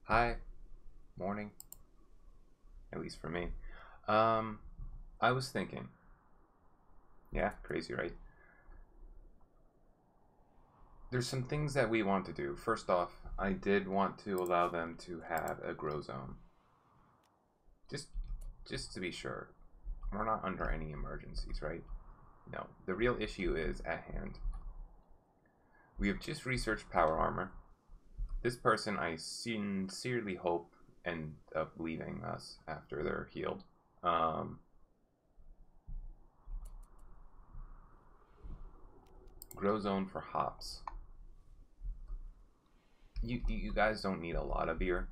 Hi, morning, at least for me. I was thinking, yeah, crazy, right? There's some things that we want to do. First off, I did want to allow them to have a grow zone. Just just to be sure. We're not under any emergencies, right? No. The real issue is at hand. We have just researched power armor. This person I sincerely hope end up leaving us after they're healed. Um, Grow zone for hops. You guys don't need a lot of beer.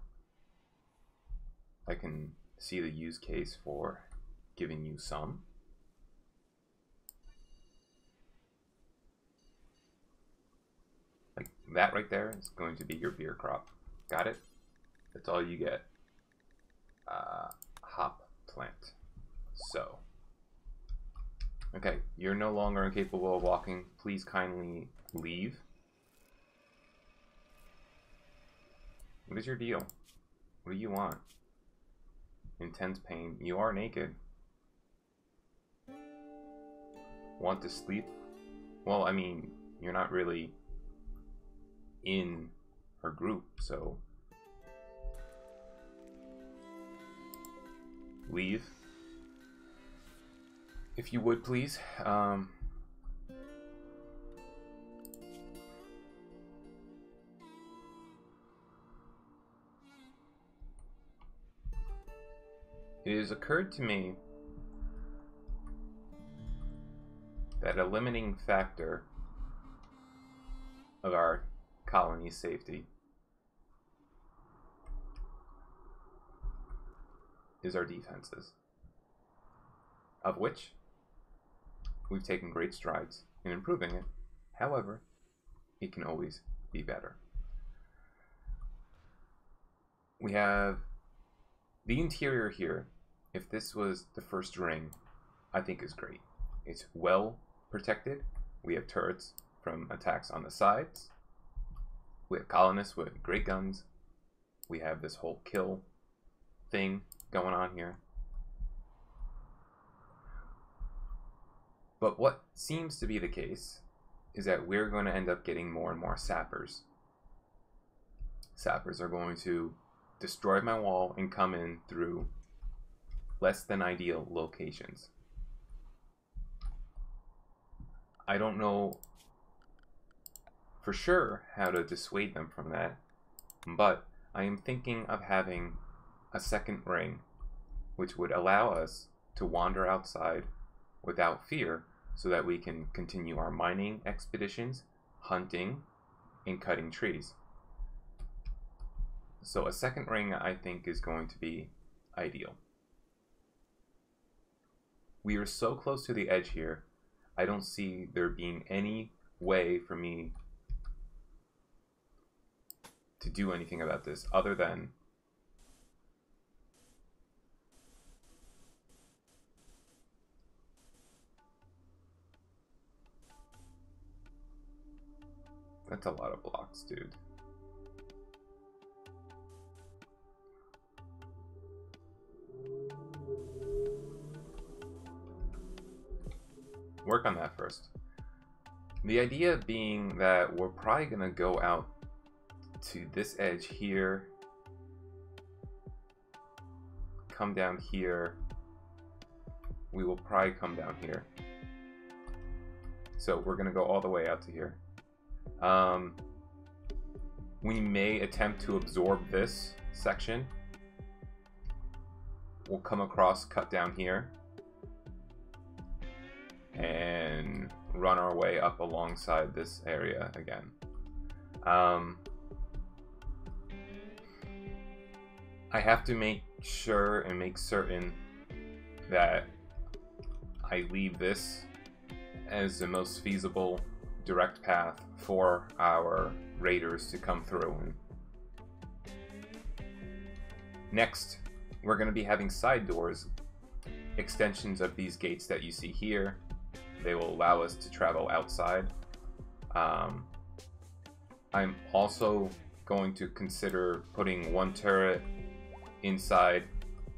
I can see the use case for giving you some. Like that right there is going to be your beer crop. Got it? That's all you get. Hop plant. So, okay, you're no longer incapable of walking. Please kindly leave. What is your deal? What do you want? Intense pain. You are naked. Want to sleep? Well, I mean, you're not really in her group, so leave. If you would, please. It has occurred to me that a limiting factor of our colony's safety is our defenses, of which we've taken great strides in improving it. However, it can always be better. We have the interior here. If this was the first ring, I think is great. It's well protected. We have turrets from attacks on the sides. We have colonists with great guns. We have this whole kill thing going on here. But what seems to be the case is that we're going to end up getting more and more sappers. Sappers are going to destroy my wall and come in through less than ideal locations. I don't know for sure how to dissuade them from that, but I am thinking of having a second ring which would allow us to wander outside without fear so that we can continue our mining expeditions, hunting, and cutting trees. So a second ring I think is going to be ideal. We are so close to the edge here, I don't see there being any way for me to do anything about this other than that's a lot of blocks, dude. Work on that first. The idea being that we're probably going to go out to this edge here, come down here. We will probably come down here. So we're going to go all the way out to here. We may attempt to absorb this section. We'll come across, cut down here, and run our way up alongside this area again. I have to make sure and make certain that I leave this as the most feasible direct path for our raiders to come through. Next, we're going to be having side doors, extensions of these gates that you see here. They will allow us to travel outside. I'm also going to consider putting one turret inside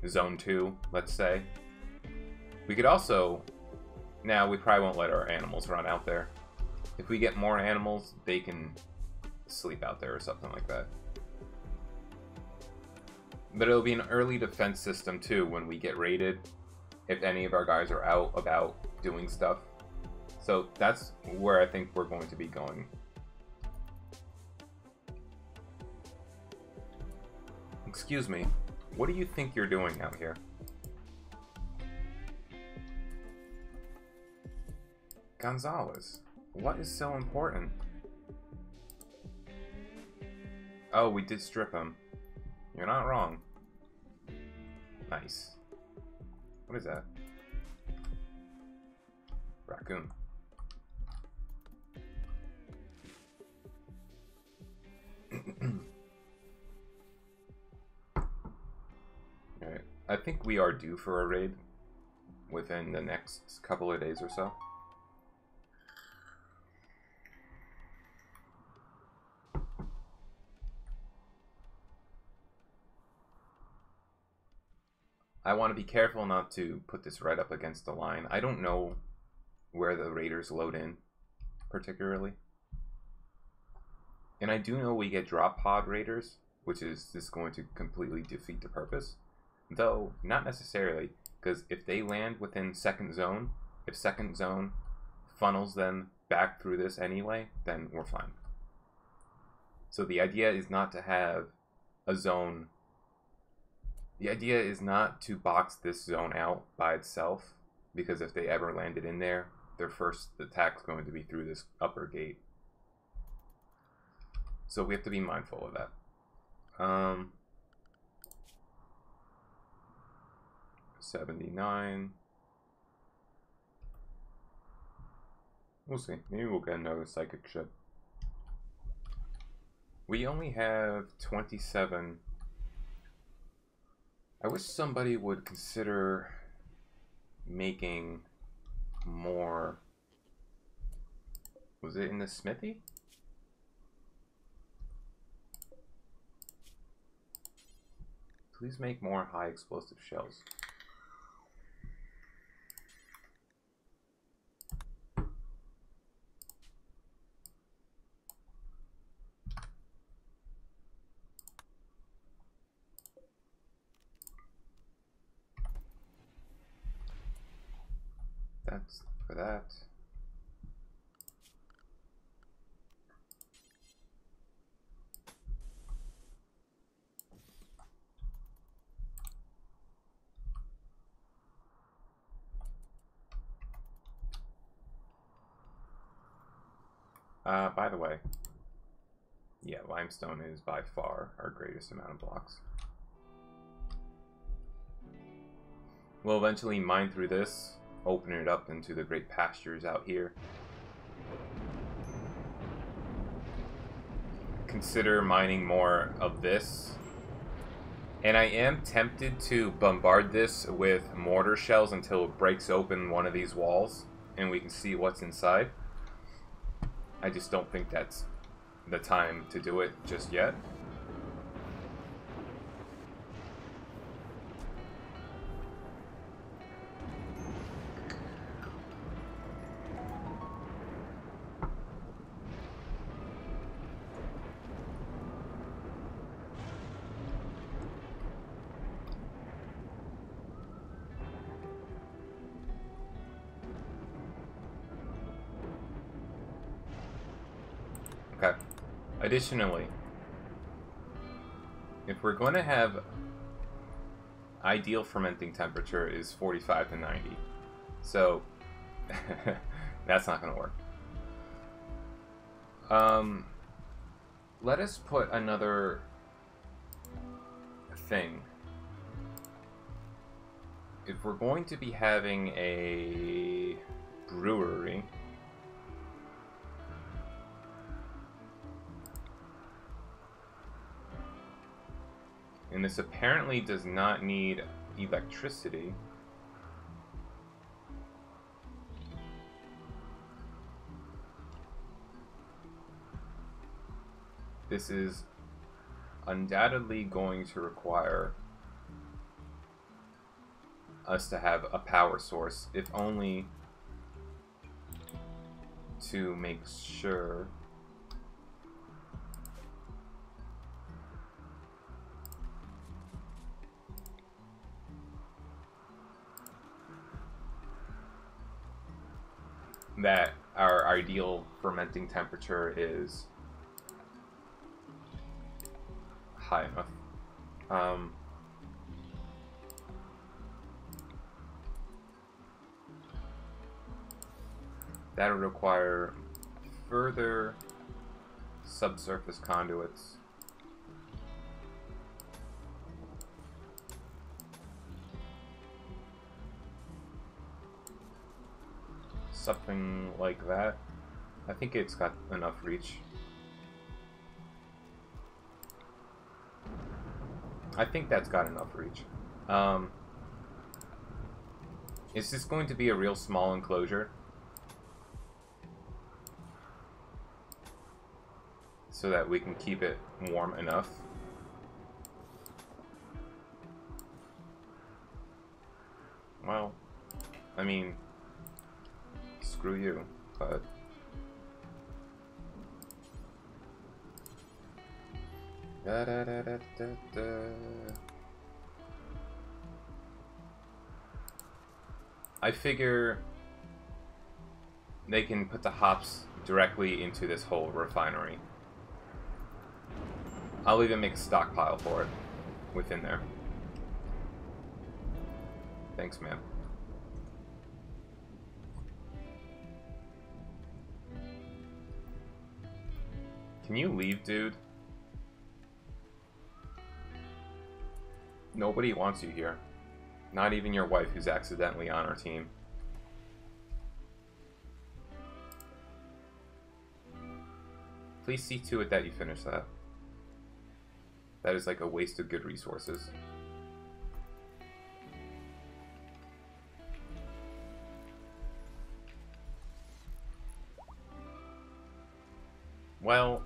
Zone 2, let's say. We could also... Now, we probably won't let our animals run out there. If we get more animals, they can sleep out there or something like that. But it'll be an early defense system too when we get raided, if any of our guys are out about doing stuff. So that's where I think we're going to be going. Excuse me, what do you think you're doing out here? Gonzalez, what is so important? Oh, we did strip him. You're not wrong. Nice. What is that? Raccoon. Alright. I think we are due for a raid within the next couple of days or so. I want to be careful not to put this right up against the line. I don't know where the raiders load in, particularly. And I do know we get drop pod raiders, which is just going to completely defeat the purpose. Though, not necessarily, because if they land within second zone, if second zone funnels them back through this anyway, then we're fine. So the idea is not to have a zone... The idea is not to box this zone out by itself, because if they ever landed in there, their first attack is going to be through this upper gate. So we have to be mindful of that. 79. We'll see. Maybe we'll get another psychic ship. We only have 27. I wish somebody would consider making more. Was it in the smithy? Please make more high explosive shells. That's for that. By the way, yeah, limestone is by far our greatest amount of blocks. We'll eventually mine through this, open it up into the great pastures out here. Consider mining more of this. And I am tempted to bombard this with mortar shells until it breaks open one of these walls and we can see what's inside. I just don't think that's the time to do it just yet. Okay. Additionally, if we're going to have ideal fermenting temperature is 45 to 90, so that's not going to work. Let us put another thing. If we're going to be having a brewery, and this apparently does not need electricity. This is undoubtedly going to require us to have a power source, if only to make sure that our ideal fermenting temperature is high enough. That would require further subsurface conduits. Something like that. I think it's got enough reach. I think that's got enough reach. Is this going to be a real small enclosure? So that we can keep it warm enough? Well, I mean, screw you, but... Da, da, da, da, da, da. I figure they can put the hops directly into this whole refinery. I'll even make a stockpile for it within there. Thanks, man. Can you leave, dude? Nobody wants you here. Not even your wife, who's accidentally on our team. Please see to it that you finish that. That is like a waste of good resources. Well,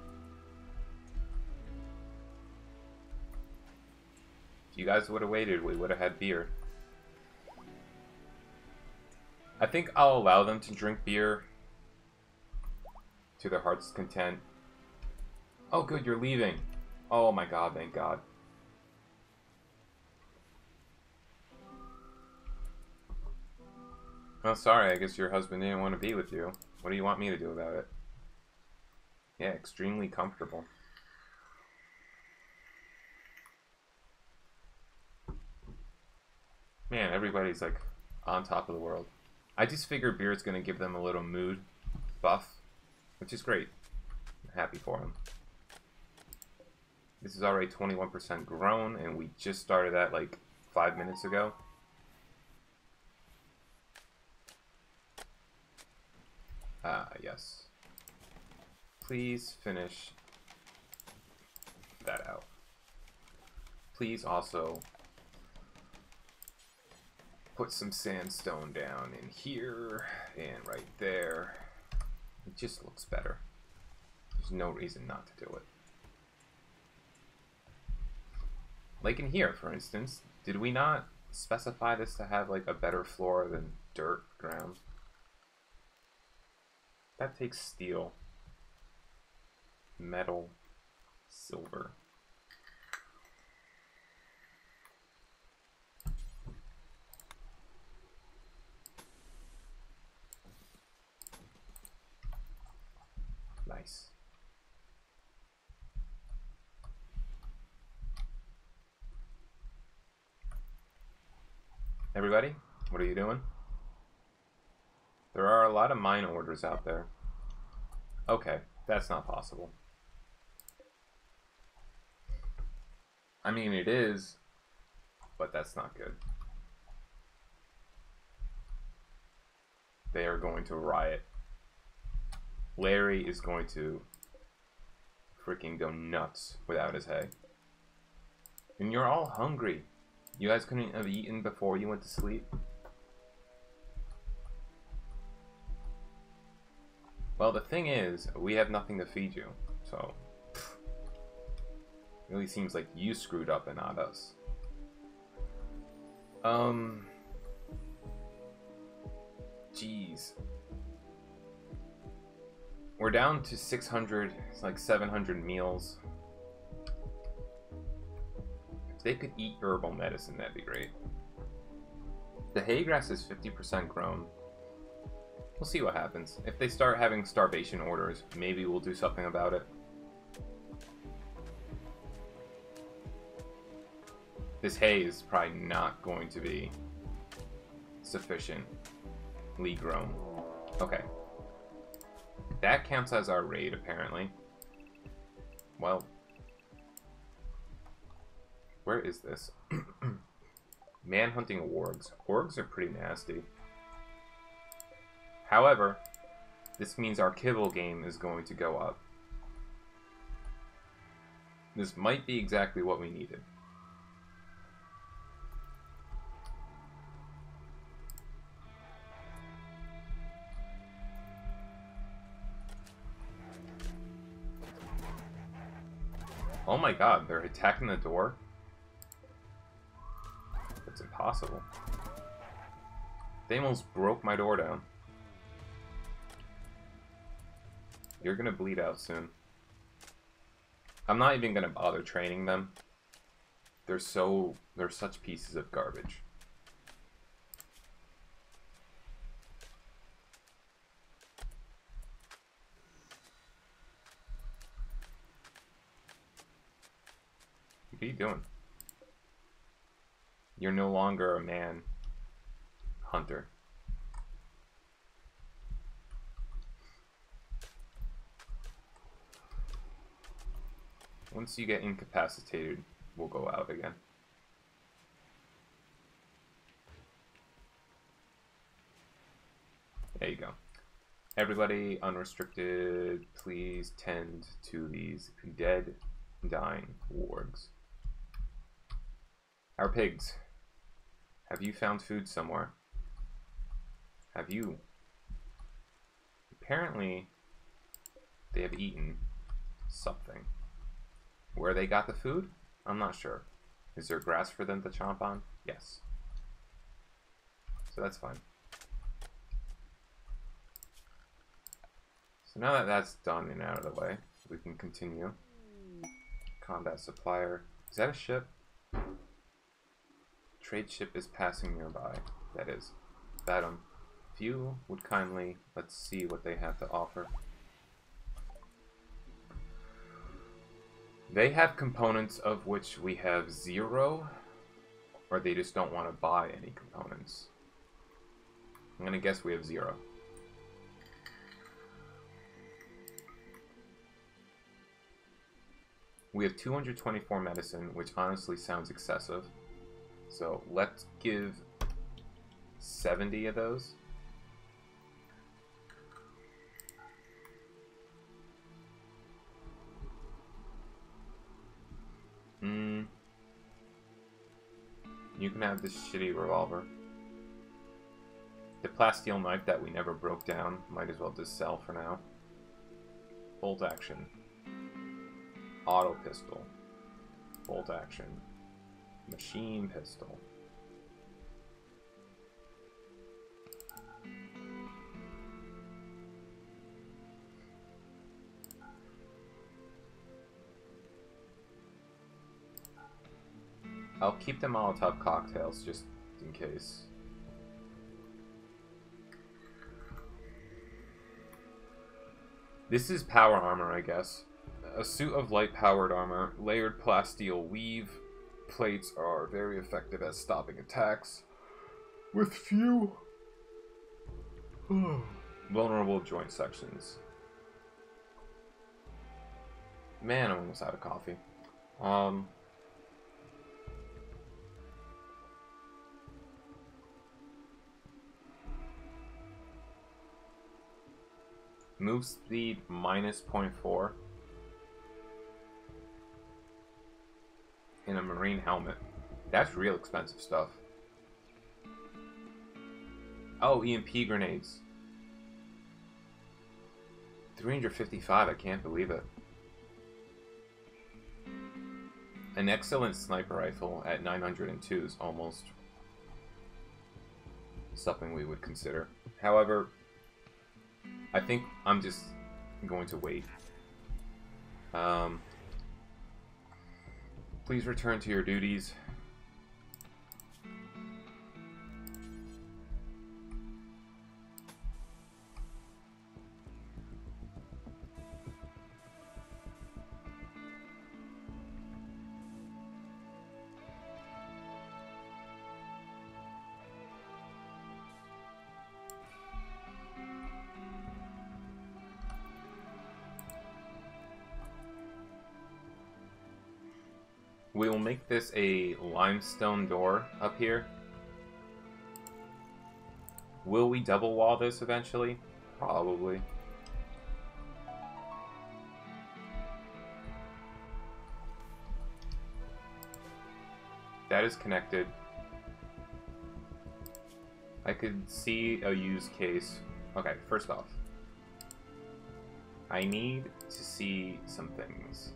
if you guys would have waited, we would have had beer. I think I'll allow them to drink beer to their heart's content. Oh good, you're leaving. Oh my god, thank god. Oh, sorry, I guess your husband didn't want to be with you. What do you want me to do about it? Yeah, extremely comfortable. Man, everybody's like on top of the world. I just figured beer is going to give them a little mood buff, which is great. I'm happy for them. This is already 21% grown, and we just started that like 5 minutes ago. Yes. Please finish that out. Please also put some sandstone down in here and right there. It just looks better. There's no reason not to do it. Like in here, for instance, did we not specify this to have like a better floor than dirt ground? That takes steel, metal, silver. Nice. Everybody, what are you doing? There are a lot of mine orders out there. Okay, that's not possible. I mean, it is, but that's not good. They are going to riot. Larry is going to freaking go nuts without his hay. And you're all hungry. You guys couldn't have eaten before you went to sleep? Well, the thing is, we have nothing to feed you, so... Really seems like you screwed up and not us. Jeez. We're down to 600, it's like 700 meals. If they could eat herbal medicine, that'd be great. The hay grass is 50% grown. We'll see what happens. If they start having starvation orders, maybe we'll do something about it. This hay is probably not going to be sufficiently grown. Okay. That counts as our raid, apparently. Well. Where is this? Man-hunting wargs. Wargs are pretty nasty. However, this means our kibble game is going to go up. This might be exactly what we needed. Oh my god, they're attacking the door? That's impossible. They almost broke my door down. You're gonna bleed out soon. I'm not even gonna bother training them. They're such pieces of garbage. What are you doing? You're no longer a man hunter. Once you get incapacitated, we'll go out again. There you go. Everybody, unrestricted, please tend to these dead, dying wargs. Our pigs. Have you found food somewhere? Have you? Apparently, they have eaten something. Where they got the food? I'm not sure. Is there grass for them to chomp on? Yes. So that's fine. So now that that's done and out of the way, we can continue. Combat supplier. Is that a ship? Trade ship is passing nearby. That is. Batum. If you would kindly, let's see what they have to offer. They have components of which we have 0, or they just don't want to buy any components. I'm gonna guess we have 0. We have 224 medicine, which honestly sounds excessive. So let's give 70 of those. You can have this shitty revolver. The plasteel knife that we never broke down, might as well just sell for now. Bolt action. Auto pistol. Bolt action. Machine pistol. I'll keep the Molotov cocktails just in case. This is power armor, I guess. A suit of light-powered armor, layered plasteel weave. Plates are very effective at stopping attacks, with few vulnerable joint sections. Man, I'm almost out of coffee. Move speed minus 0.4. In a marine helmet. That's real expensive stuff. Oh, EMP grenades. 355, I can't believe it. An excellent sniper rifle at 902 is almost something we would consider. However, I think I'm just going to wait. Please return to your duties. We will make this a limestone door up here. Will we double wall this eventually? Probably. That is connected. I could see a use case. Okay, first off, I need to see some things.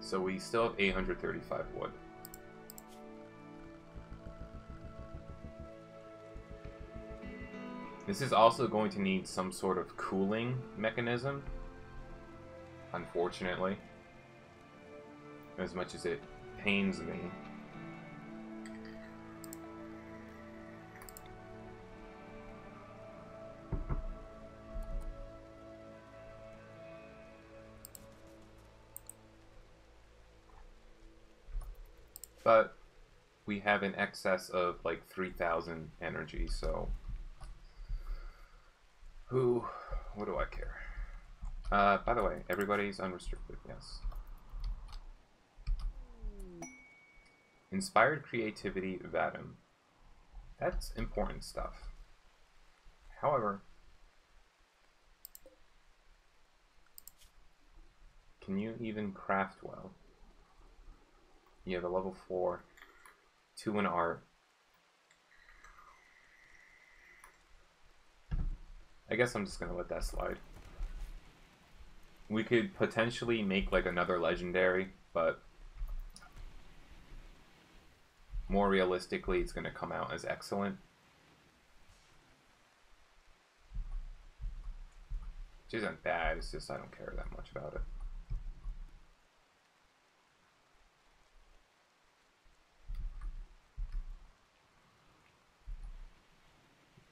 So we still have 835 wood. This is also going to need some sort of cooling mechanism, unfortunately, as much as it pains me. But we have an excess of like 3,000 energy, so what do I care? By the way, everybody's unrestricted, yes. Inspired creativity, Vadim. That's important stuff. However, can you even craft well? You have a level 4, 2 in art. I guess I'm just gonna let that slide. We could potentially make like another legendary, but more realistically it's gonna come out as excellent. Which isn't bad, it's just I don't care that much about it.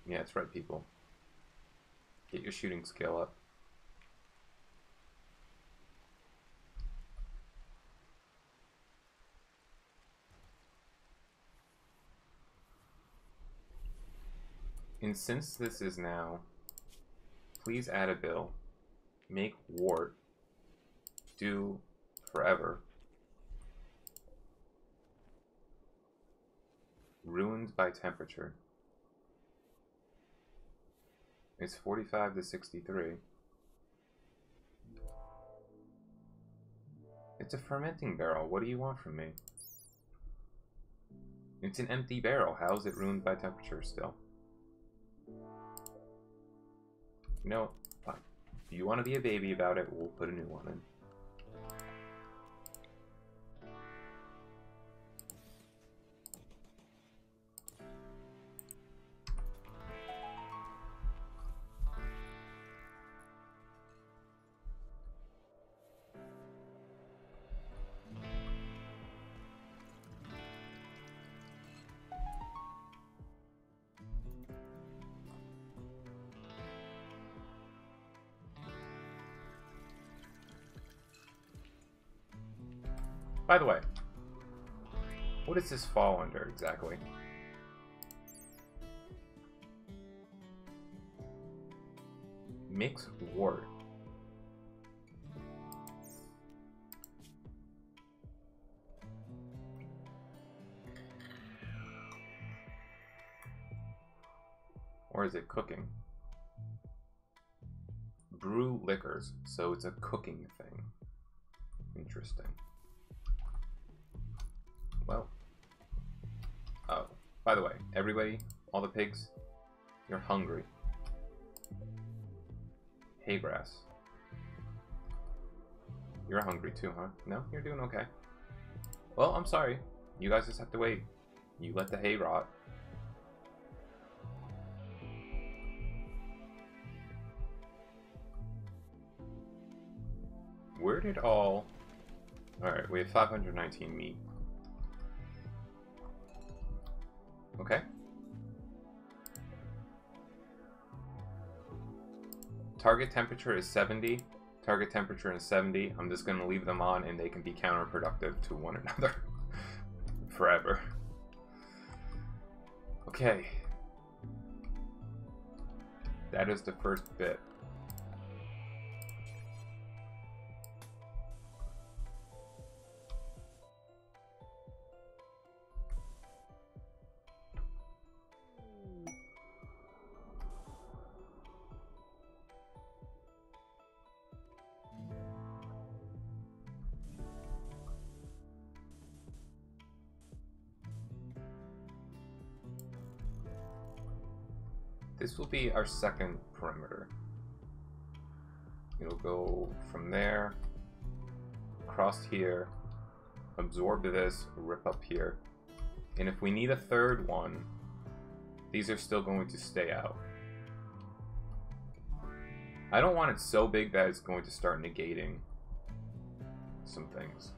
Yeah, that's right, people. Get your shooting skill up. And since this is now, please add a bill. Make wart do forever. Ruined by temperature. It's 45 to 63. It's a fermenting barrel. What do you want from me? It's an empty barrel. How is it ruined by temperature still? You know, fine. If you want to be a baby about it, we'll put a new one in. By the way, what does this fall under exactly? Mix wort. Or is it cooking? Brew liquors, so it's a cooking thing. Interesting. Well, oh, by the way, everybody, all the pigs, you're hungry. Hay grass. You're hungry too, huh? No? You're doing okay. Well, I'm sorry. You guys just have to wait. You let the hay rot. Where did all... Alright, we have 519 meat. Okay. Target temperature is 70. Target temperature is 70. I'm just going to leave them on and they can be counterproductive to one another. Forever. Okay. That is the first bit. This will be our second perimeter. It'll go from there, across here, absorb this, rip up here. And if we need a third one, these are still going to stay out. I don't want it so big that it's going to start negating some things.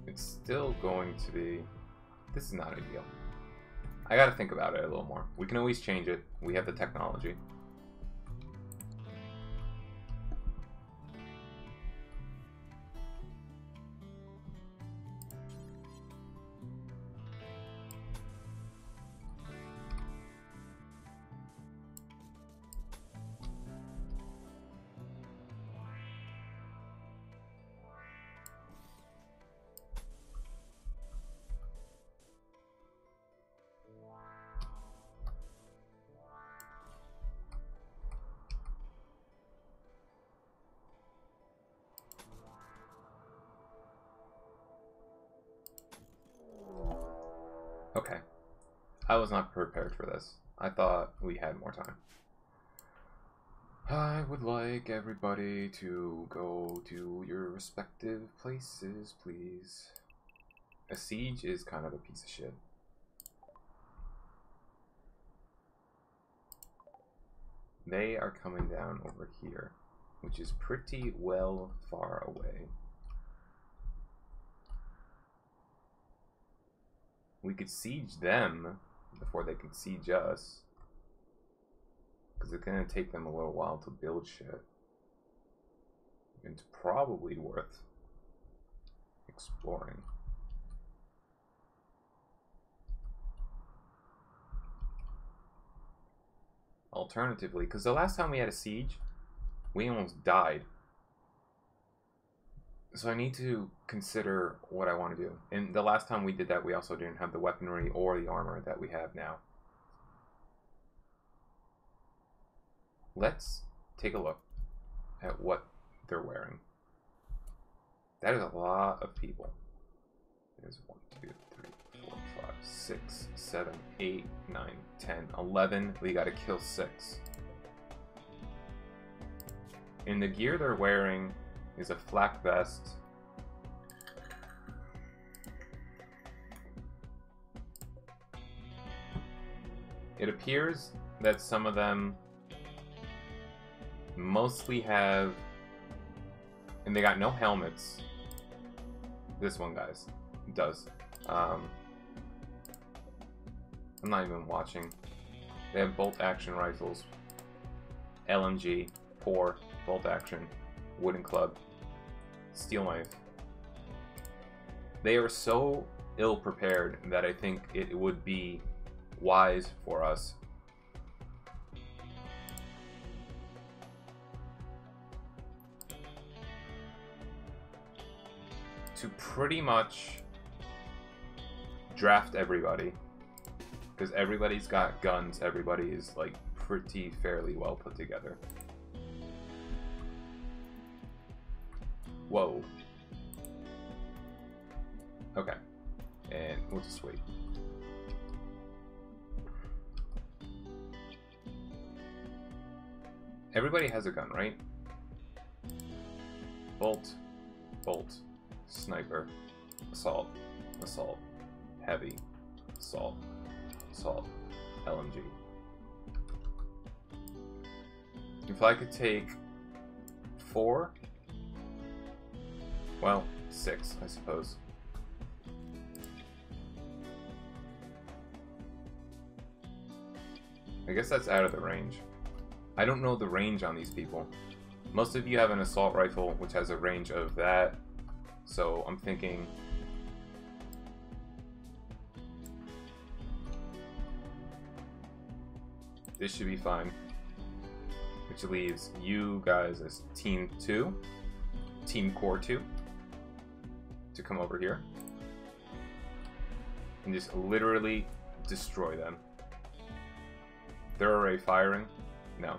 It's still going to be... This is not ideal. I gotta think about it a little more. We can always change it. We have the technology. Okay. I was not prepared for this. I thought we had more time. I would like everybody to go to your respective places, please. A siege is kind of a piece of shit. They are coming down over here, which is pretty well far away. We could siege them before they can siege us. Because it's going to take them a little while to build shit. It's probably worth exploring. Alternatively, because the last time we had a siege, we almost died. So I need to consider what I want to do. And the last time we did that, we also didn't have the weaponry or the armor that we have now. Let's take a look at what they're wearing. That is a lot of people. There's 1, 2, 3, 4, 5, 6, 7, 8, 9, 10, 11. We gotta kill 6. And the gear they're wearing is a flak vest. It appears that some of them mostly have, and they got no helmets. This one, guys, does. I'm not even watching. They have bolt action rifles, LMG, pour, bolt action, wooden club, steel knife. They are so ill prepared that I think it would be wise for us to pretty much draft everybody, because everybody's got guns. Everybody is like pretty fairly well put together. Whoa. Okay. And we'll just wait. Everybody has a gun, right? Bolt, bolt, sniper, assault, assault, heavy, assault, assault, LMG. If I could take 4, well, 6, I suppose. I guess that's out of the range. I don't know the range on these people. Most of you have an assault rifle, which has a range of that. So I'm thinking... this should be fine. Which leaves you guys as Team 2. Team Core 2. To come over here. And just literally destroy them. They're already firing? No.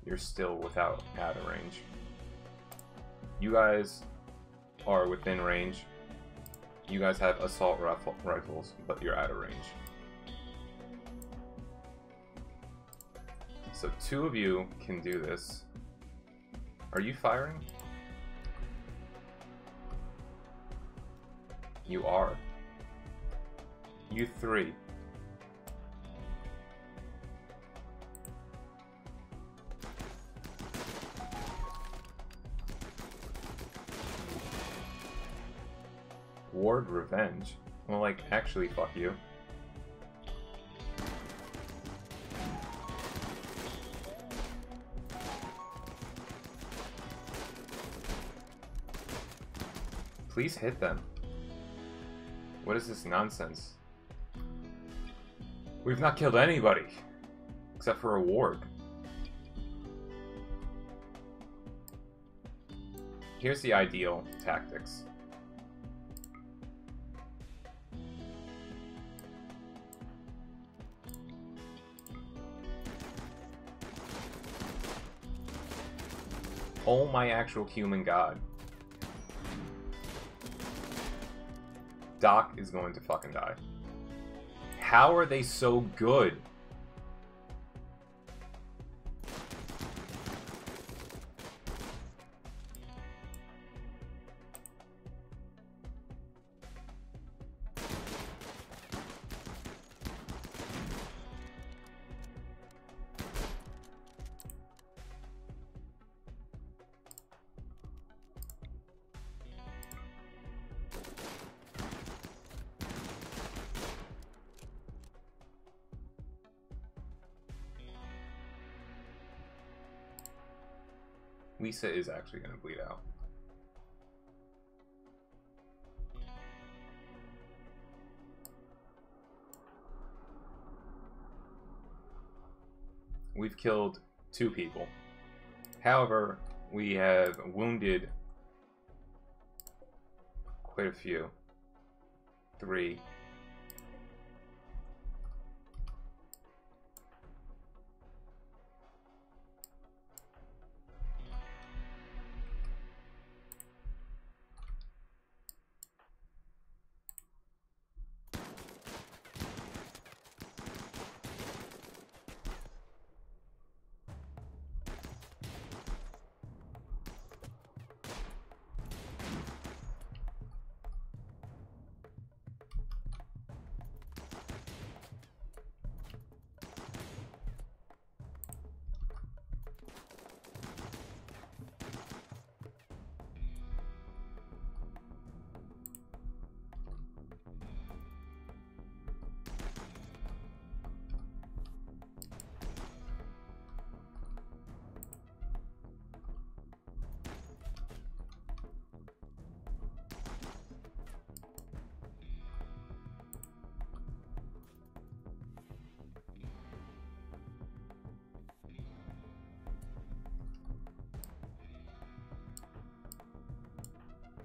You're still out of range. You guys are within range. You guys have assault rifles, but you're out of range. So 2 of you can do this. Are you firing? You are. You 3. Ward revenge? Well, like, actually, fuck you. Please hit them. What is this nonsense? We've not killed anybody! Except for a ward. Here's the ideal tactics. Oh my actual human god. Doc is going to fucking die. How are they so good? Lisa is actually going to bleed out. We've killed 2 people. However, we have wounded quite a few. 3.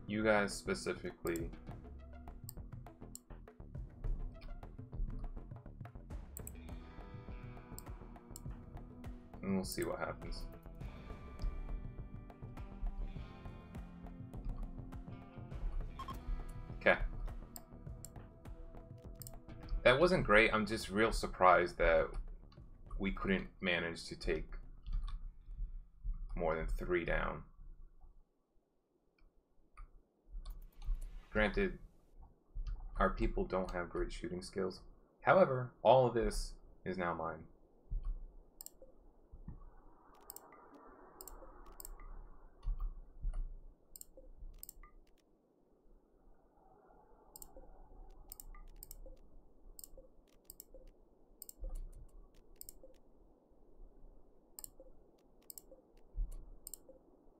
You guys specifically. And we'll see what happens. Okay. That wasn't great. I'm just real surprised that we couldn't manage to take more than 3 down. Granted, our people don't have great shooting skills. However, all of this is now mine.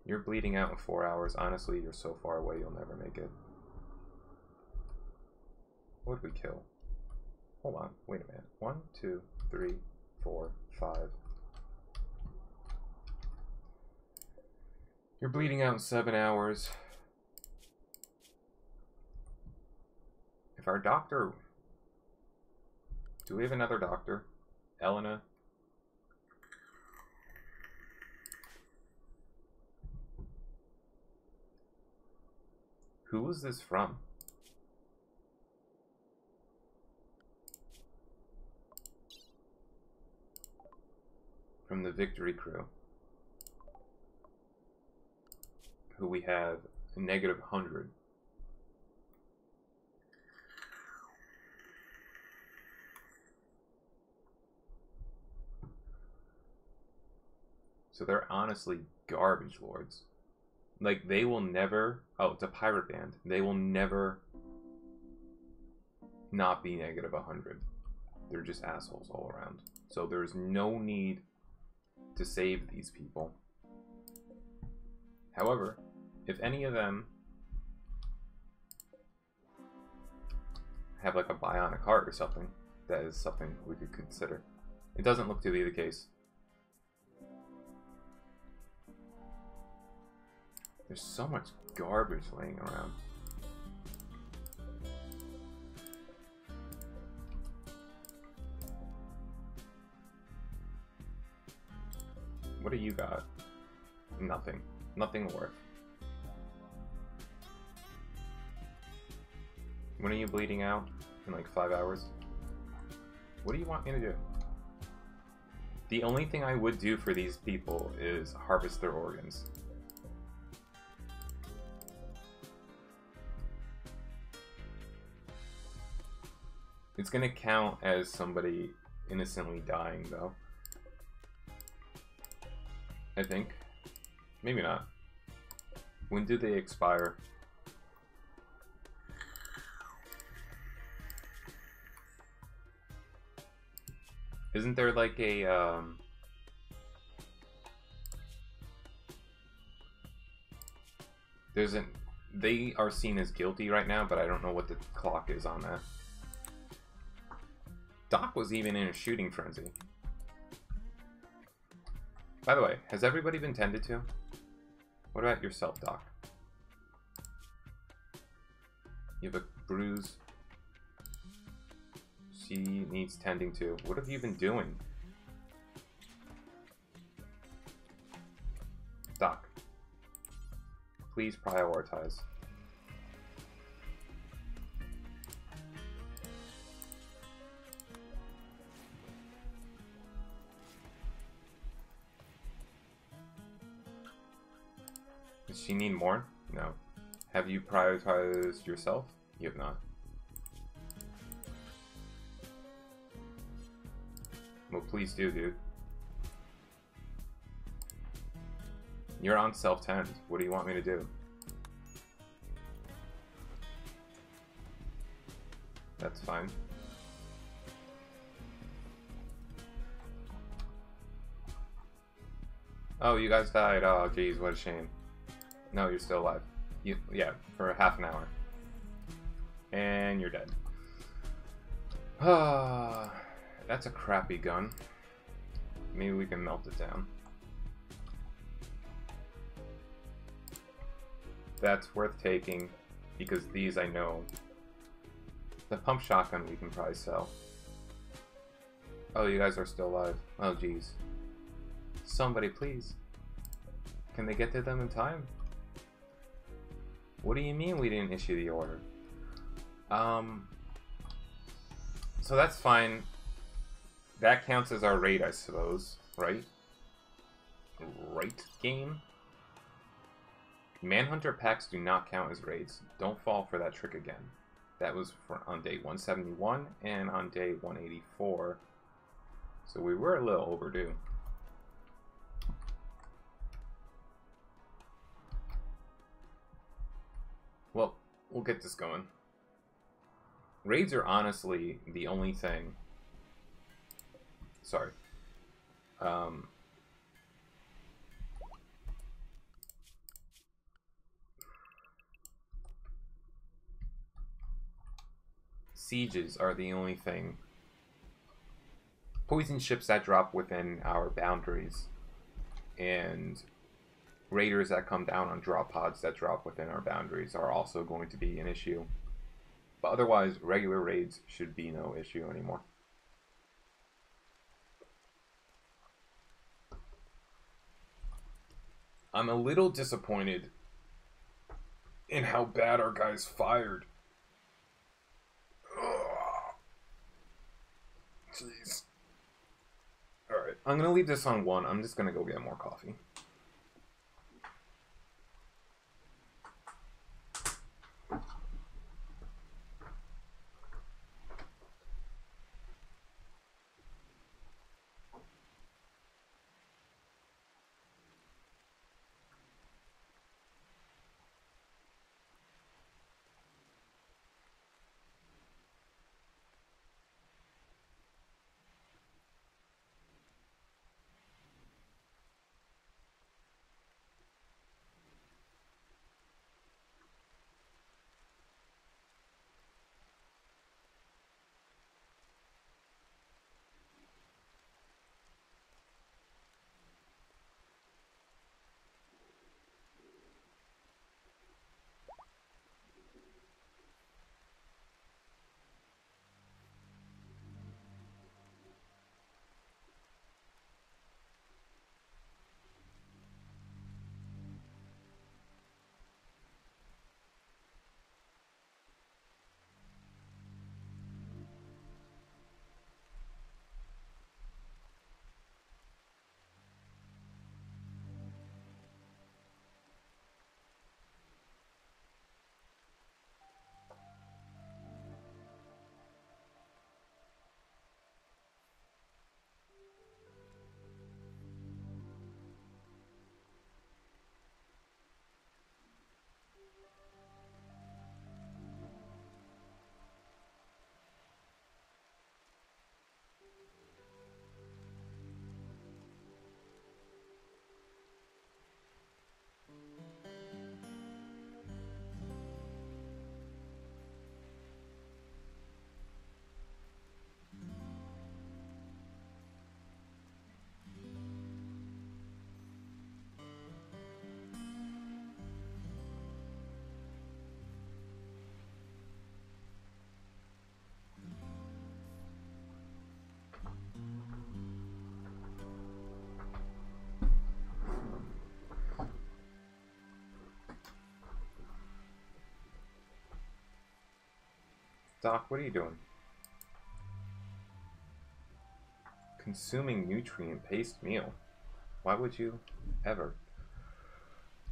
You're bleeding out in 4 hours. Honestly, you're so far away, you'll never make it. What did we kill? Hold on, wait a minute. 1, 2, 3, 4, 5. You're bleeding out in 7 hours. If our doctor... Do we have another doctor? Elena? Who was this from? From the Victory Crew. Who we have a -100. So they're honestly garbage lords. Like, they will never... Oh, it's a pirate band. They will never not be -100. They're just assholes all around. So there's no need to save these people. However, if any of them have like a bionic heart or something, that is something we could consider. It doesn't look to be the case. There's so much garbage laying around. What do you got? Nothing. Nothing worth. When are you bleeding out? In like 5 hours? What do you want me to do? The only thing I would do for these people is harvest their organs. It's gonna count as somebody innocently dying, though. I think. Maybe not. When do they expire? Isn't there like a, they are seen as guilty right now, but I don't know what the clock is on that. Doc was even in a shooting frenzy. By the way, has everybody been tended to? What about yourself, Doc? You have a bruise. She needs tending to. What have you been doing? Doc, please prioritize. Does she need more? No. Have you prioritized yourself? You have not. Well, please do, dude. You're on self-tend. What do you want me to do? That's fine. Oh, you guys died. Oh, geez, what a shame. No, you're still alive. Yeah, for half an hour. And you're dead. Ah, that's a crappy gun. Maybe we can melt it down. That's worth taking, because these I know. The pump shotgun we can probably sell. Oh, you guys are still alive. Oh, geez. Somebody, please. Can they get to them in time? What do you mean we didn't issue the order? So that's fine. That counts as our raid, I suppose, right? Right, game? Manhunter packs do not count as raids. Don't fall for that trick again. That was on day 171 and on day 184. So we were a little overdue. Well, we'll get this going. Raids are honestly the only thing. Sorry. Sieges are the only thing. Poison ships that drop within our boundaries, and raiders that come down on drop pods that drop within our boundaries are also going to be an issue. But otherwise, regular raids should be no issue anymore. I'm a little disappointed in how bad our guys fired. Jeez. Alright, I'm going to leave this on 1. I'm just going to go get more coffee. Doc, what are you doing? Consuming nutrient-paced meal. Why would you ever?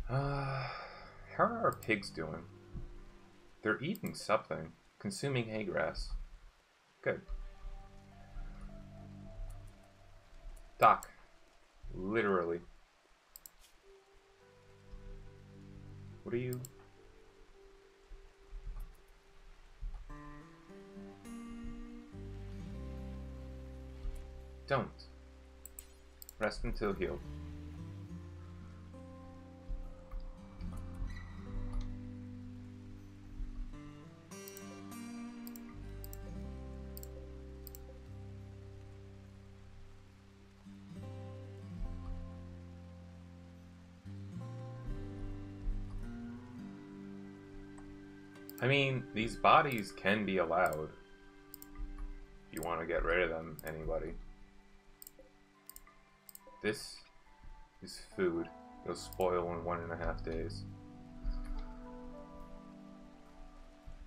How are our pigs doing? They're eating something. Consuming hay grass. Good. Doc. Literally. What are you... Don't. Rest until healed. I mean, these bodies can be allowed. If you want to get rid of them, anybody. This is food. It'll spoil in 1.5 days.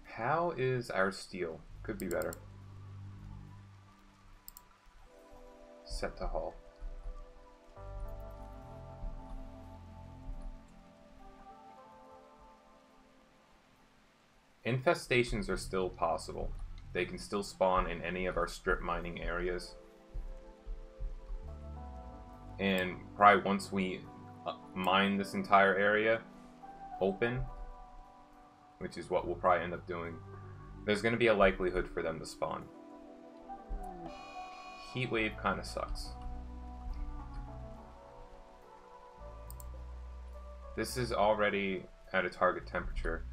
How is our steel? Could be better. set to halt. Infestations are still possible. They can still spawn in any of our strip mining areas. And probably once we mine this entire area open, which is what we'll probably end up doing, there's going to be a likelihood for them to spawn. Heat wave kind of sucks. This is already at a target temperature.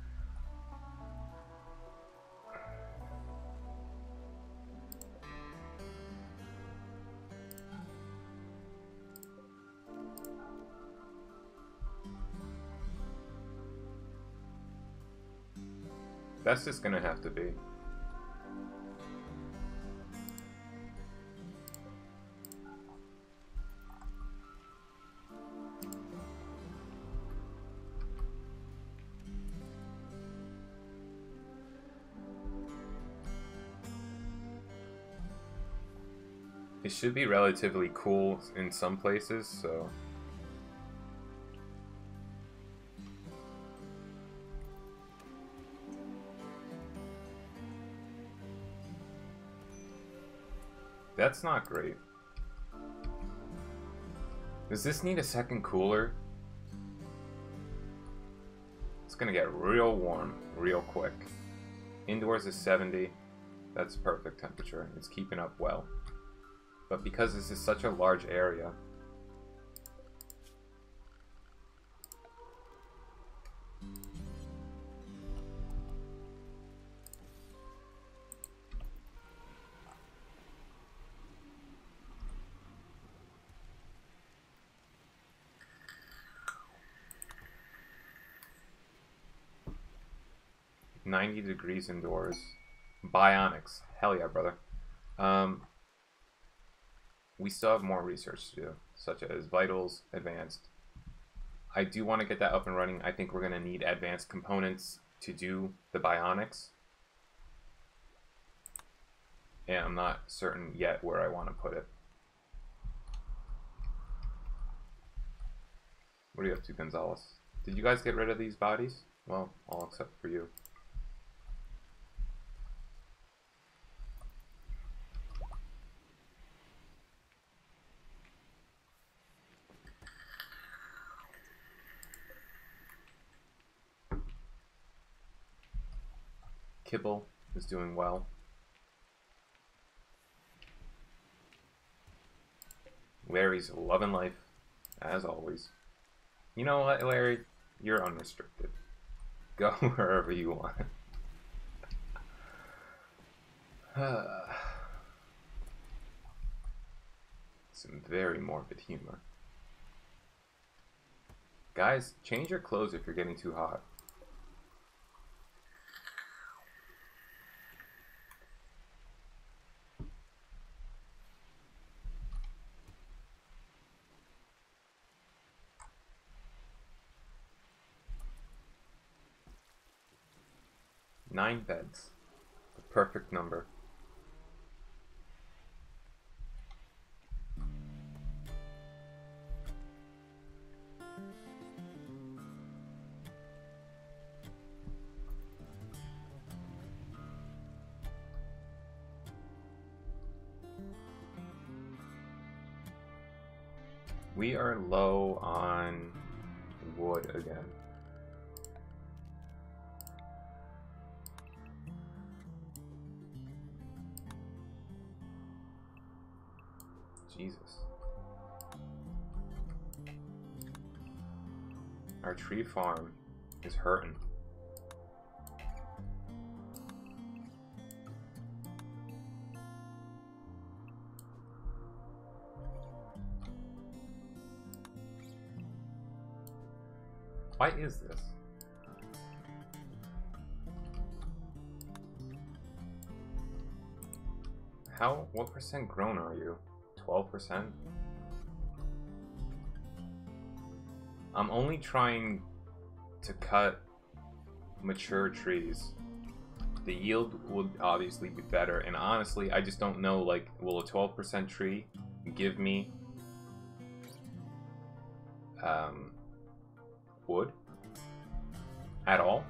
That's just gonna have to be. It should be relatively cool in some places, so... That's not great. Does this need a second cooler? It's gonna get real warm real quick. Indoors is 70. That's perfect temperature. It's keeping up well. But because this is such a large area, .90 degrees indoors. Bionics. Hell yeah, brother. We still have more research to do, such as vitals, advanced. I do want to get that up and running. I think we're going to need advanced components to do the bionics. And I'm not certain yet where I want to put it. What are you up to, Gonzalez? Did you guys get rid of these bodies? Well, all except for you. Kibble is doing well. Larry's loving life, as always. You know what, Larry? You're unrestricted. Go wherever you want. Some very morbid humor. Guys, change your clothes if you're getting too hot. Nine beds. The perfect number. We are low on wood again. Jesus. Our tree farm is hurting. Why is this? What percent grown are you? 12%? I'm only trying to cut mature trees. The yield would obviously be better, and honestly, I just don't know, like, will a 12% tree give me wood at all.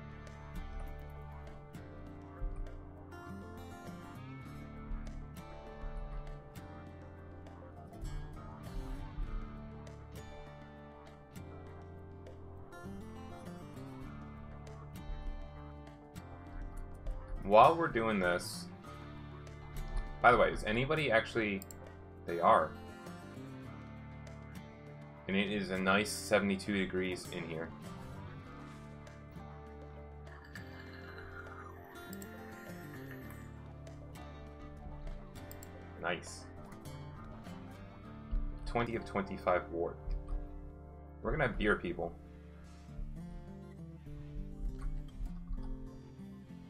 While we're doing this, by the way, is anybody actually... They are. And it is a nice 72 degrees in here. Nice. 20 of 25 ward. We're gonna have beer, people.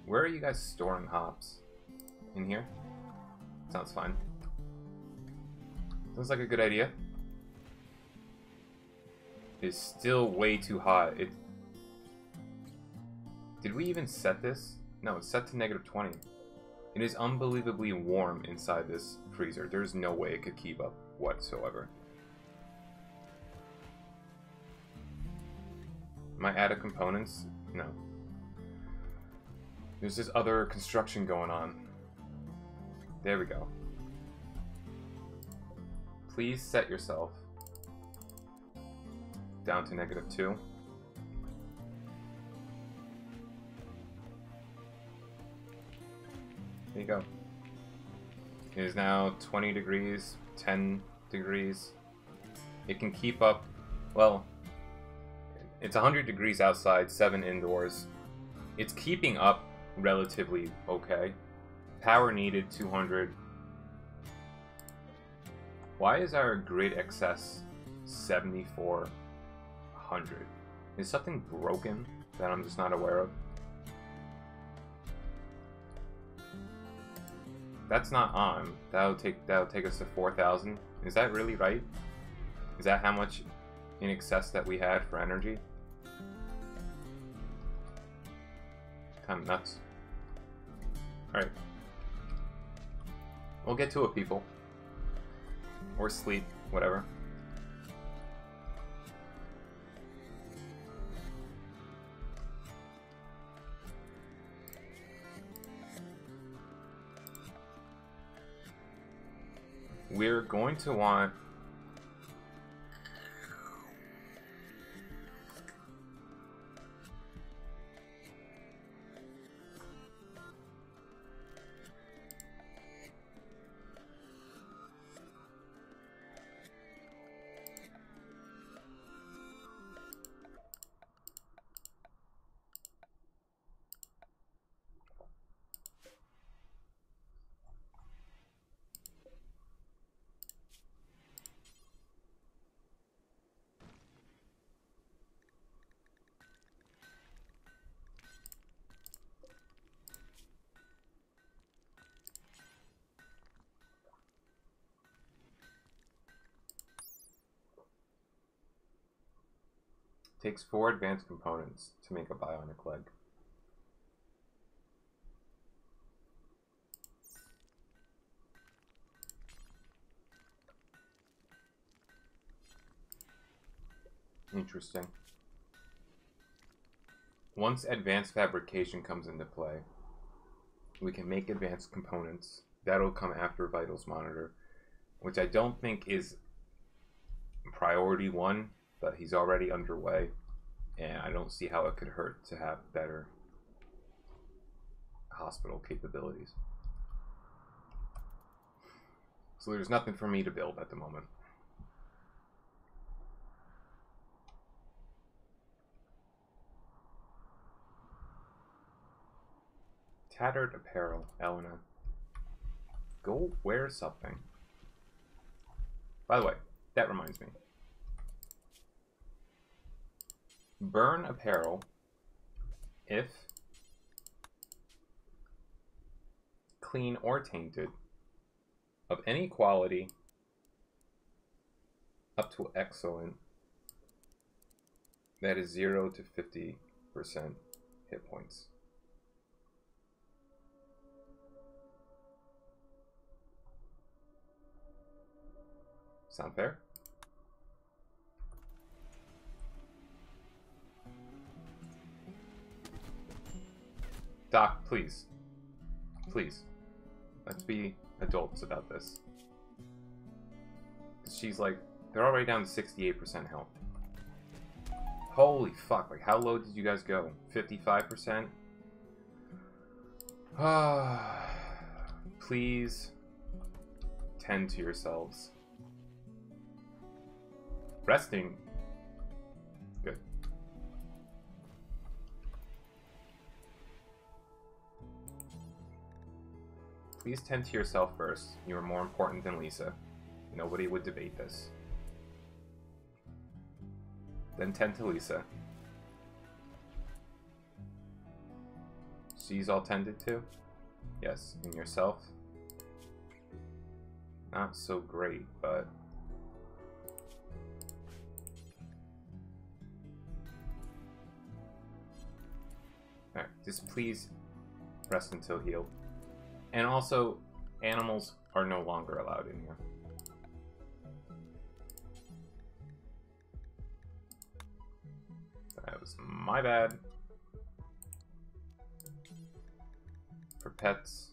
Where are you guys storing hops? In here? Sounds fine. Sounds like a good idea. It's still way too hot. Did we even set this? No, it's set to -20. It is unbelievably warm inside this freezer. There's no way it could keep up whatsoever. Am I out of components? No. There's this other construction going on. There we go. Please set yourself down to -2. There you go. It is now 20 degrees, 10 degrees. It can keep up, well, it's 100 degrees outside, 7 indoors. It's keeping up relatively okay. Power needed 200. Why is our grid excess 7,400? Is something broken that I'm just not aware of? That's not on. That'll take us to 4,000. Is that really right? Is that how much in excess that we had for energy? Kind of nuts. Alright. We'll get to it, people. Or sleep, whatever. We're going to want takes 4 advanced components to make a bionic leg. Interesting. Once advanced fabrication comes into play, we can make advanced components. That'll come after Vitals Monitor, which I don't think is priority 1, but he's already underway, and I don't see how it could hurt to have better hospital capabilities. So there's nothing for me to build at the moment. Tattered apparel, Elena. Go wear something. By the way, that reminds me. Burn apparel if clean or tainted of any quality up to excellent that is 0 to 50% hit points. Sound fair? Doc, please. Please. Let's be adults about this. She's like, they're already down to 68% health. Holy fuck, like how low did you guys go? 55%? Please tend to yourselves. Resting. Good. Please tend to yourself first. You are more important than Lisa. Nobody would debate this. Then tend to Lisa. She's all tended to? Yes. And yourself? Not so great, but... Alright, just please rest until healed. And also, animals are no longer allowed in here. That was my bad. For pets.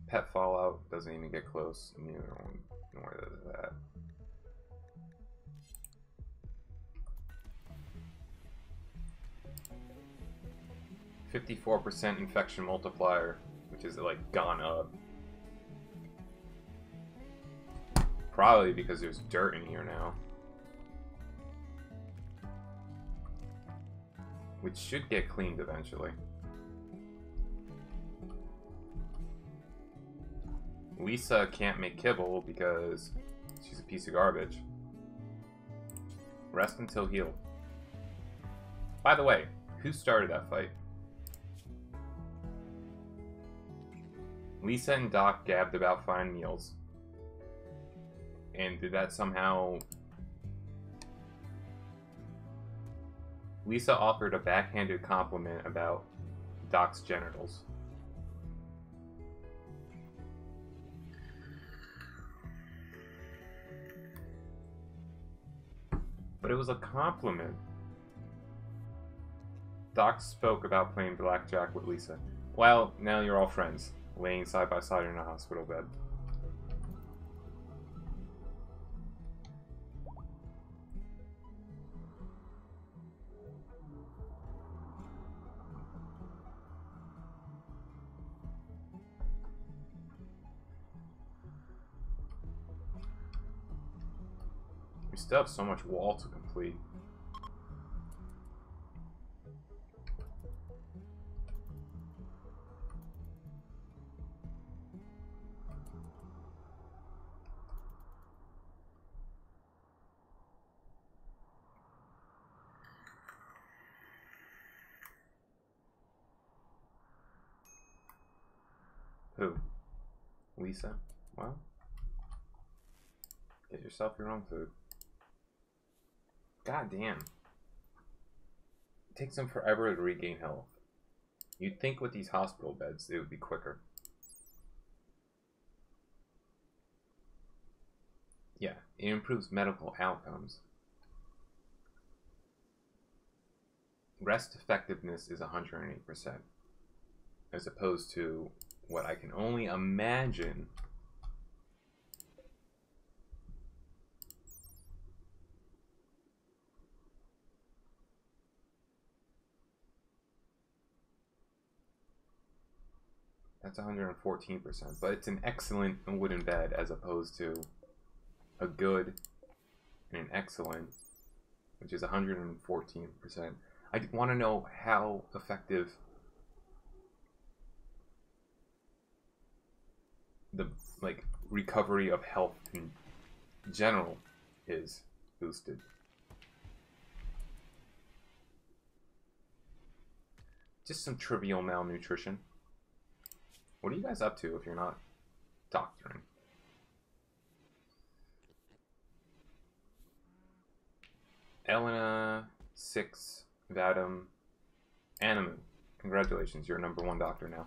Pet fallout doesn't even get close. Neither one nor does that. %54 infection multiplier, which is like gone up. Probably because there's dirt in here now. Which should get cleaned eventually. Lisa can't make kibble because she's a piece of garbage. Rest until healed. By the way, who started that fight? Lisa and Doc gabbed about fine meals. And did that somehow... Lisa offered a backhanded compliment about Doc's genitals. But it was a compliment. Doc spoke about playing blackjack with Lisa. Well, now you're all friends, laying side by side in a hospital bed. We still have so much wall to complete. Who? Lisa? Well, get yourself your own food. God damn. It takes them forever to regain health. You'd think with these hospital beds it would be quicker. Yeah, it improves medical outcomes. Rest effectiveness is 108%. As opposed to what I can only imagine that's 114%, but it's an excellent wooden bed as opposed to a good and an excellent, which is 114%. I want to know how effective the recovery of health in general is boosted. Just some trivial malnutrition. What are you guys up to if you're not doctoring? Elena, 6, Vadim, Animu, congratulations, you're #1 doctor now.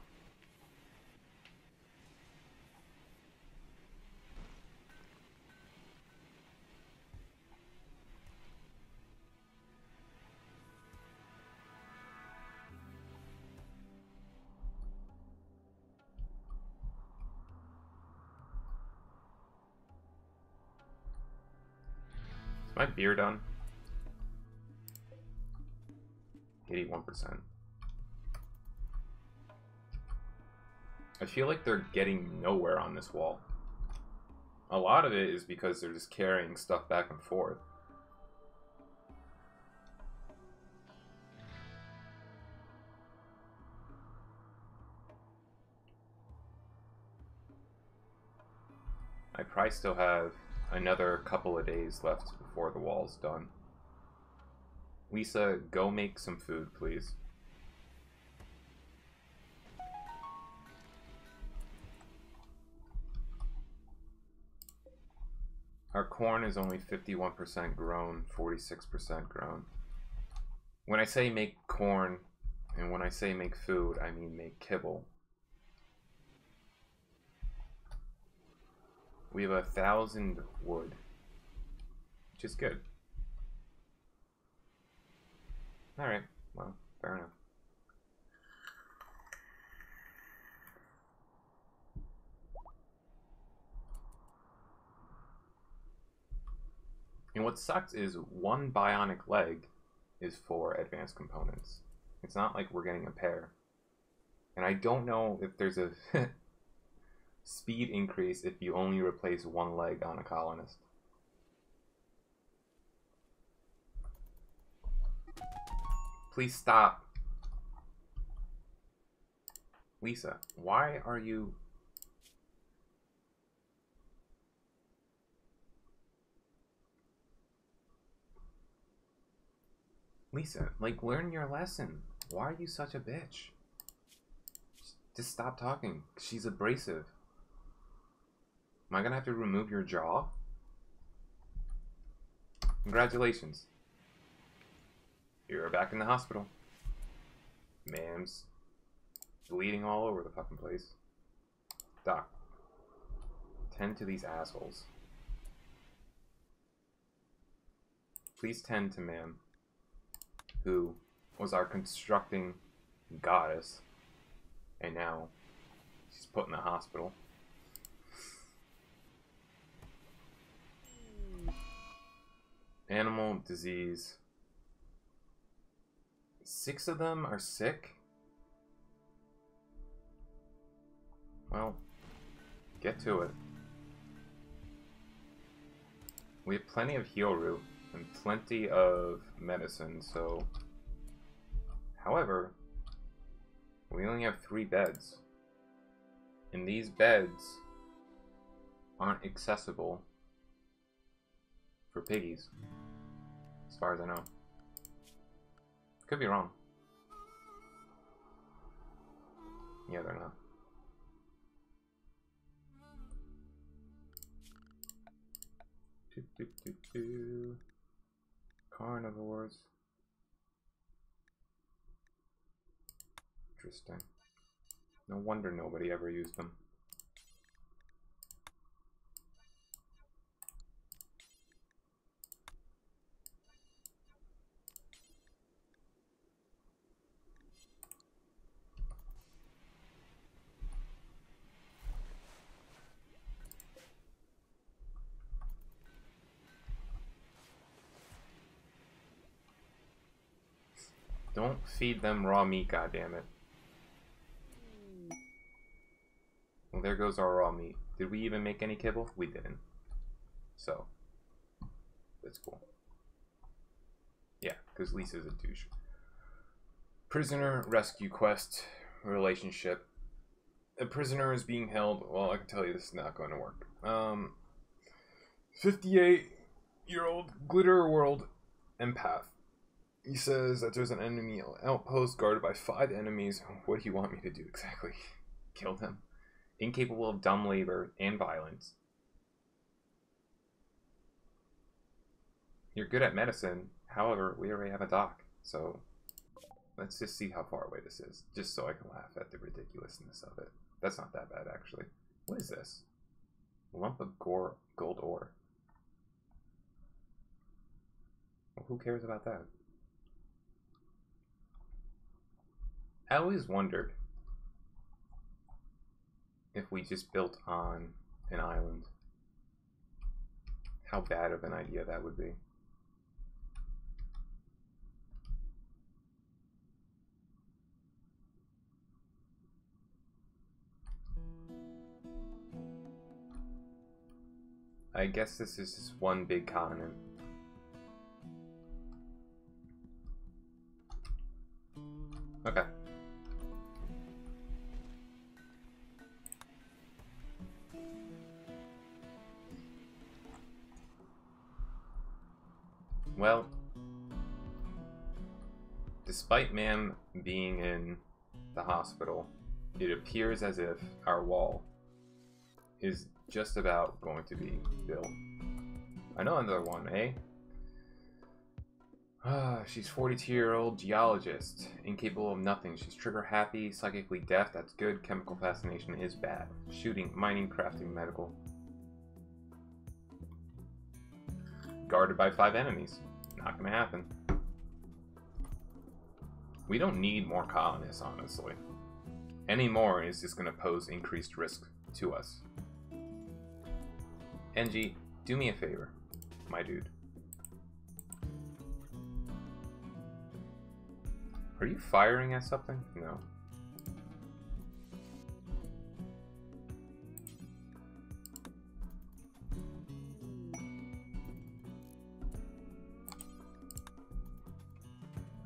Is my beer done? 81%. I feel like they're getting nowhere on this wall. A lot of it is because they're just carrying stuff back and forth. I probably still have another couple of days left before the wall's done. Lisa, go make some food, please. Our corn is only 51% grown, 46% grown. When I say make corn, and when I say make food, I mean make kibble. We have 1,000 wood, which is good. Alright, well, fair enough. And what sucks is one bionic leg is for advanced components. It's not like we're getting a pair. And I don't know if there's a speed increase if you only replace one leg on a colonist. Please stop. Lisa, why are you... Lisa, like, learn your lesson. Why are you such a bitch? Just stop talking. She's abrasive. Am I gonna have to remove your jaw? Congratulations. You're back in the hospital. Ma'am's bleeding all over the fucking place. Doc, tend to these assholes. Please tend to ma'am, who was our constructing goddess, and now she's put in the hospital. Animal disease. 6 of them are sick? Well, get to it. We have plenty of heal root and plenty of medicine, so... However, we only have 3 beds. And these beds aren't accessible for piggies, as far as I know. Could be wrong. Yeah, they're not. Carnivores. Interesting. No wonder nobody ever used them. Don't feed them raw meat, goddammit. Well, there goes our raw meat. Did we even make any kibble? We didn't. So, that's cool. Yeah, because Lisa's a douche. Prisoner rescue quest relationship. A prisoner is being held. Well, I can tell you this is not going to work. 58-year-old Glitter World empath. He says that there's an enemy outpost guarded by 5 enemies. What do you want me to do exactly? Kill them? Incapable of dumb labor and violence. You're good at medicine. However, we already have a doc, so Let's just see how far away this is, just so I can laugh at the ridiculousness of it. That's not that bad, actually. What is this? A lump of gold ore. Well, who cares about that? I always wondered if we just built on an island, how bad of an idea that would be. I guess this is just one big continent. Okay. Well, despite man being in the hospital, it appears as if our wall is just about going to be built. I know another one, eh? She's 42-year-old geologist, incapable of nothing. She's trigger happy, psychically deaf, that's good. Chemical fascination is bad. Shooting, mining, crafting, medical. Guarded by 5 enemies. Not gonna happen. We don't need more colonists, honestly. Any more is just gonna pose increased risk to us. NG, do me a favor, my dude. Are you firing at something? No.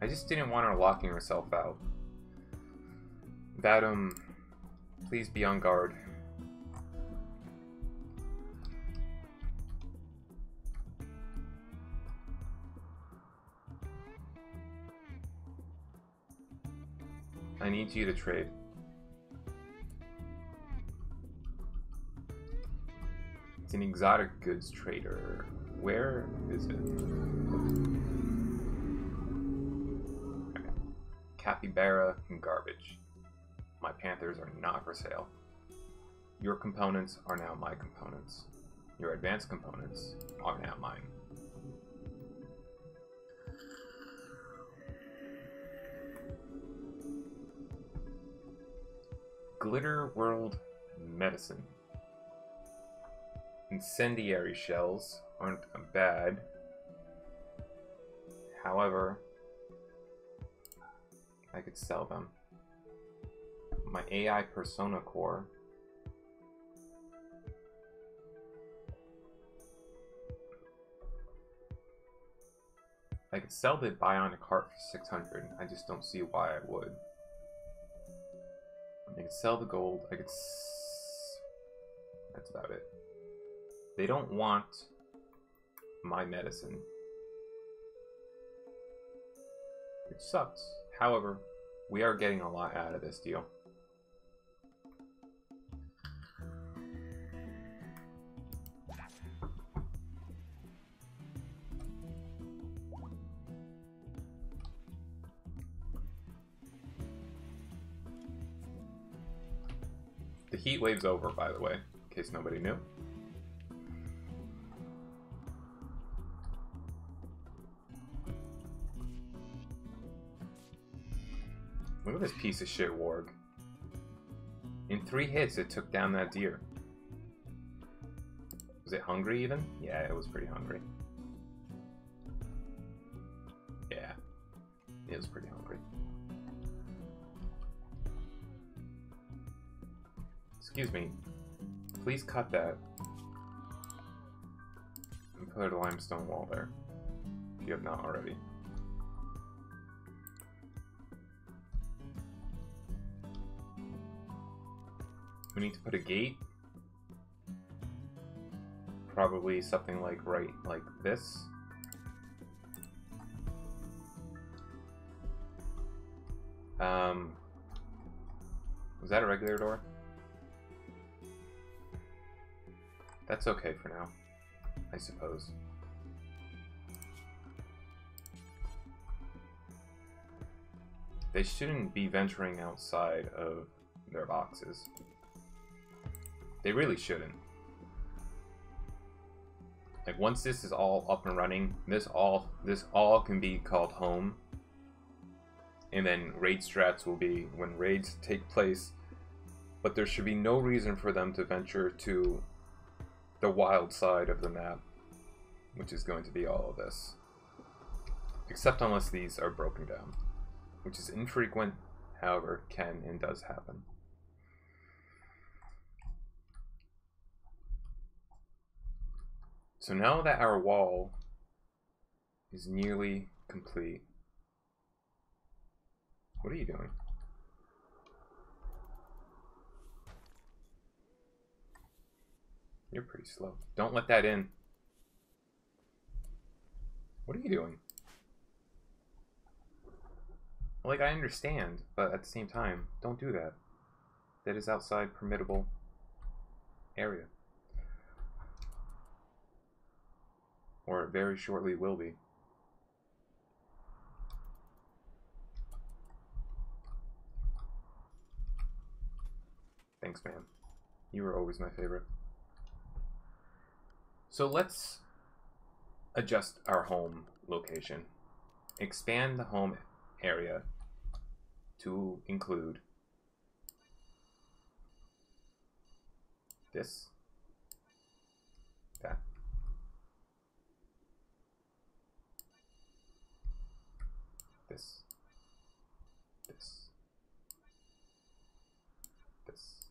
I just didn't want her locking herself out. Vadum, please be on guard. I need you to trade. It's an exotic goods trader. Where is it? Okay. Capybara and garbage. My panthers are not for sale. Your components are now my components. Your advanced components are now mine. Glitter World Medicine. Incendiary shells aren't bad. However, I could sell them. My AI Persona Core. I could sell the Bionic Heart for 600. I just don't see why I would. I could sell the gold. I could. That's about it. They don't want my medicine, which sucks. However, we are getting a lot out of this deal. The heat wave's over, by the way, in case nobody knew. Look at this piece of shit warg. In 3 hits, it took down that deer. Was it hungry even? Yeah, it was pretty hungry. Yeah, it was pretty hungry. Excuse me, please cut that and put a limestone wall there, if you have not already. We need to put a gate, probably something like right like this. Was that a regular door? That's okay for now, I suppose. they shouldn't be venturing outside of their boxes. They really shouldn't. Like, once this is all up and running, this all can be called home. And then raid strats will be when raids take place. But there should be no reason for them to venture to the wild side of the map, which is going to be all of this. Except unless these are broken down, which is infrequent, however, can and does happen. So now that our wall is nearly complete, what are you doing? You're pretty slow. Don't let that in. What are you doing? Like, I understand, but at the same time, don't do that. That is outside permittable area. Or it very shortly will be. Thanks, man. You were always my favorite. So let's adjust our home location. Expand the home area to include this, that, this, this, this.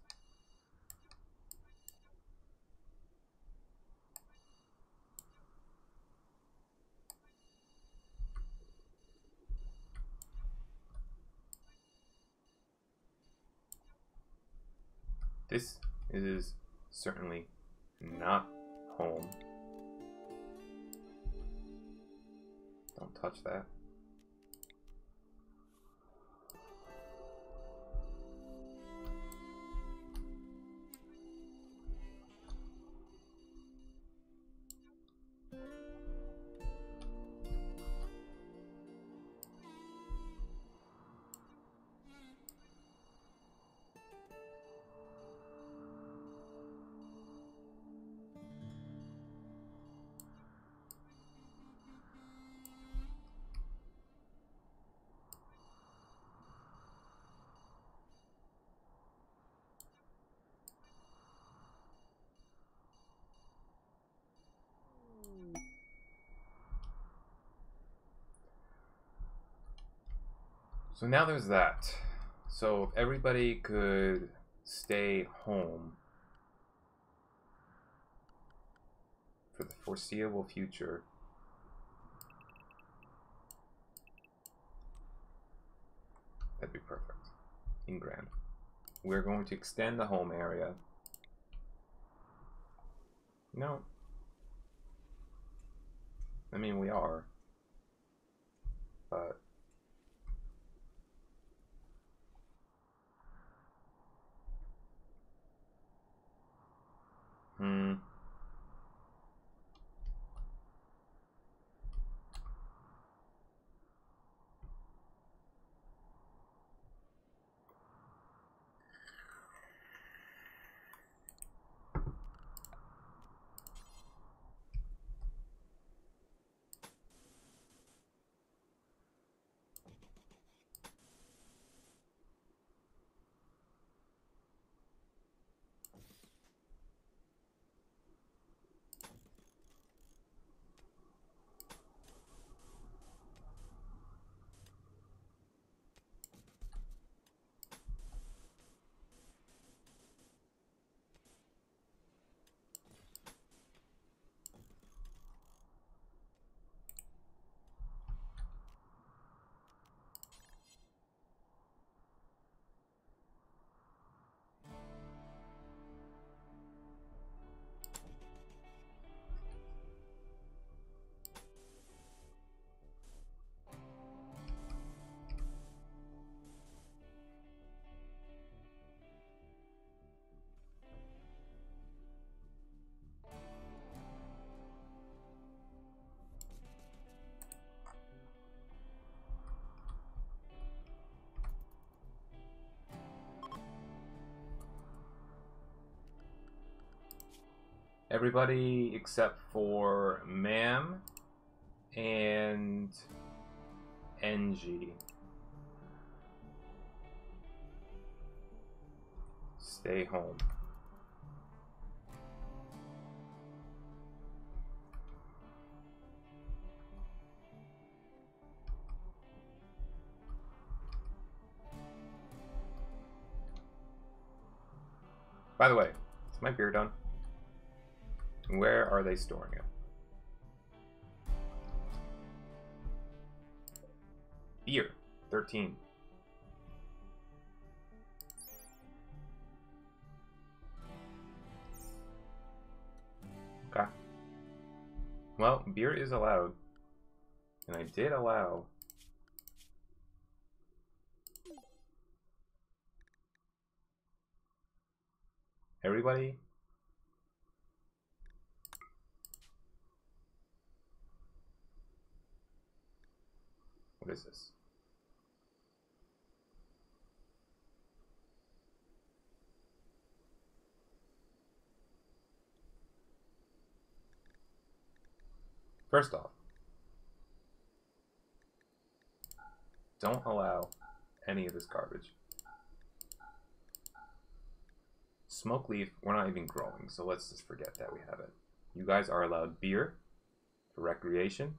This is certainly not home. Don't touch that. So now there's that. So if everybody could stay home for the foreseeable future, that'd be perfect. In grand. We're going to extend the home area. No. I mean, we are. But Everybody except for Ma'am and NG. Stay home. By the way, is my beer done? Where are they storing it? Beer, 13. Okay. Well, beer is allowed. And I did allow everybody. What is this? First off, don't allow any of this garbage. Smoke leaf, we're not even growing, so let's just forget that we have it. You guys are allowed beer for recreation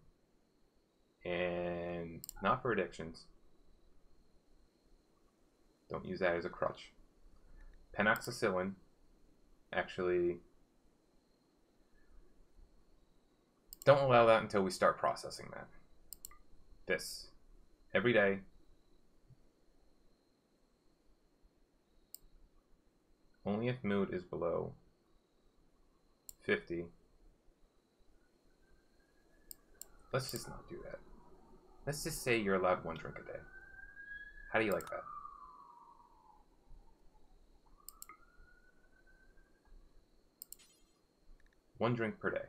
and not for addictions. Don't use that as a crutch. Penoxycyllin, actually, don't allow that until we start processing that. This. Every day. Only if mood is below 50. Let's just not do that. Let's just say you're allowed 1 drink a day. How do you like that? One drink per day.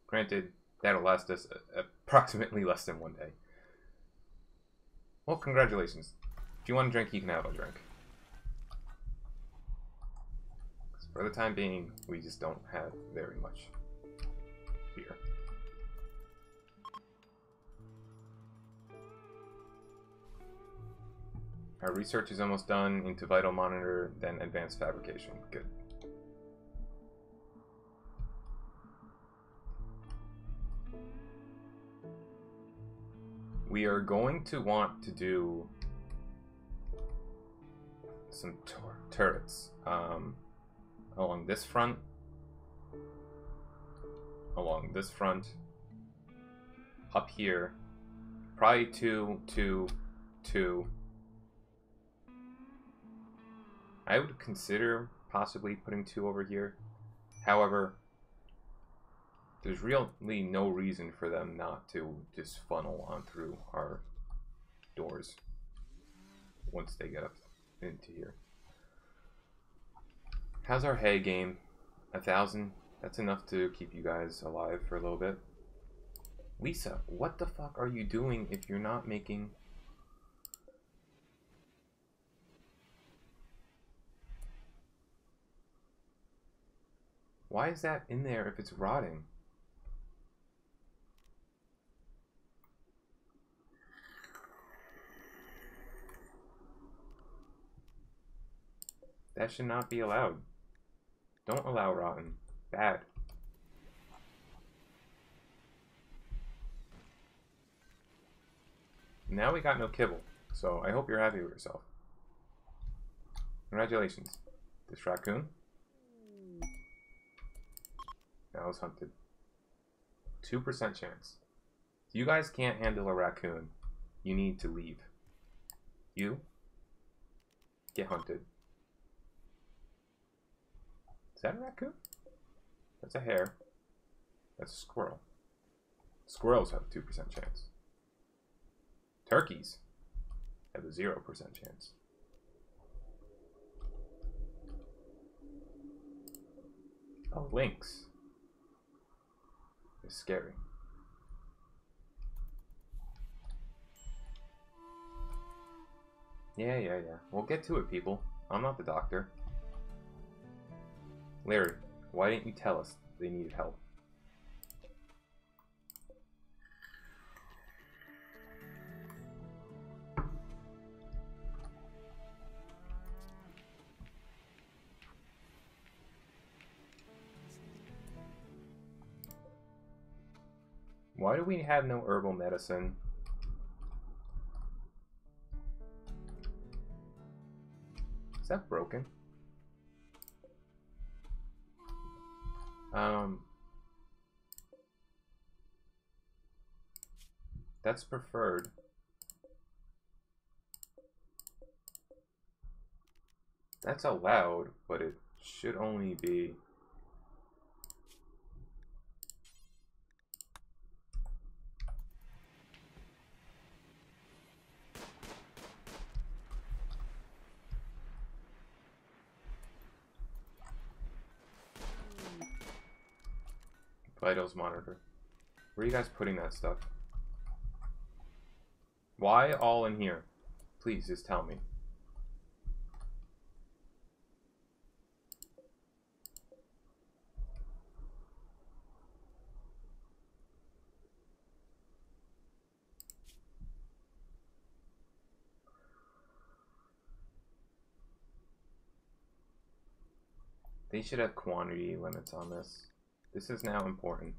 Granted, that'll last us approximately less than 1 day. Well, congratulations. If you want a drink, you can have a drink. For the time being, we just don't have very much beer. Our research is almost done into vital monitor, then advanced fabrication. Good. We are going to want to do some turrets along this front, up here, probably two. I would consider possibly putting 2 over here. However, there's really no reason for them not to just funnel on through our doors once they get up into here. How's our hay game? 1,000? That's enough to keep you guys alive for a little bit. Lisa, what the fuck are you doing if you're not making... Why is that in there if it's rotting? That should not be allowed. Don't allow rotten. Bad. Now we got no kibble, so I hope you're happy with yourself. Congratulations. This raccoon now is hunted. 2% chance. If you guys can't handle a raccoon, you need to leave. You get hunted. Is that a raccoon? That's a hare. That's a squirrel. Squirrels have a 2% chance. Turkeys have a 0% chance. Oh, lynx is scary. Yeah. We'll get to it, people. I'm not the doctor. Larry, Why didn't you tell us they needed help? Why do we have no herbal medicine? Is that broken? That's preferred. That's allowed, but it should only be... Vitals monitor. Where are you guys putting that stuff? Why all in here? Please, just tell me. They should have quantity limits on this. This is now important.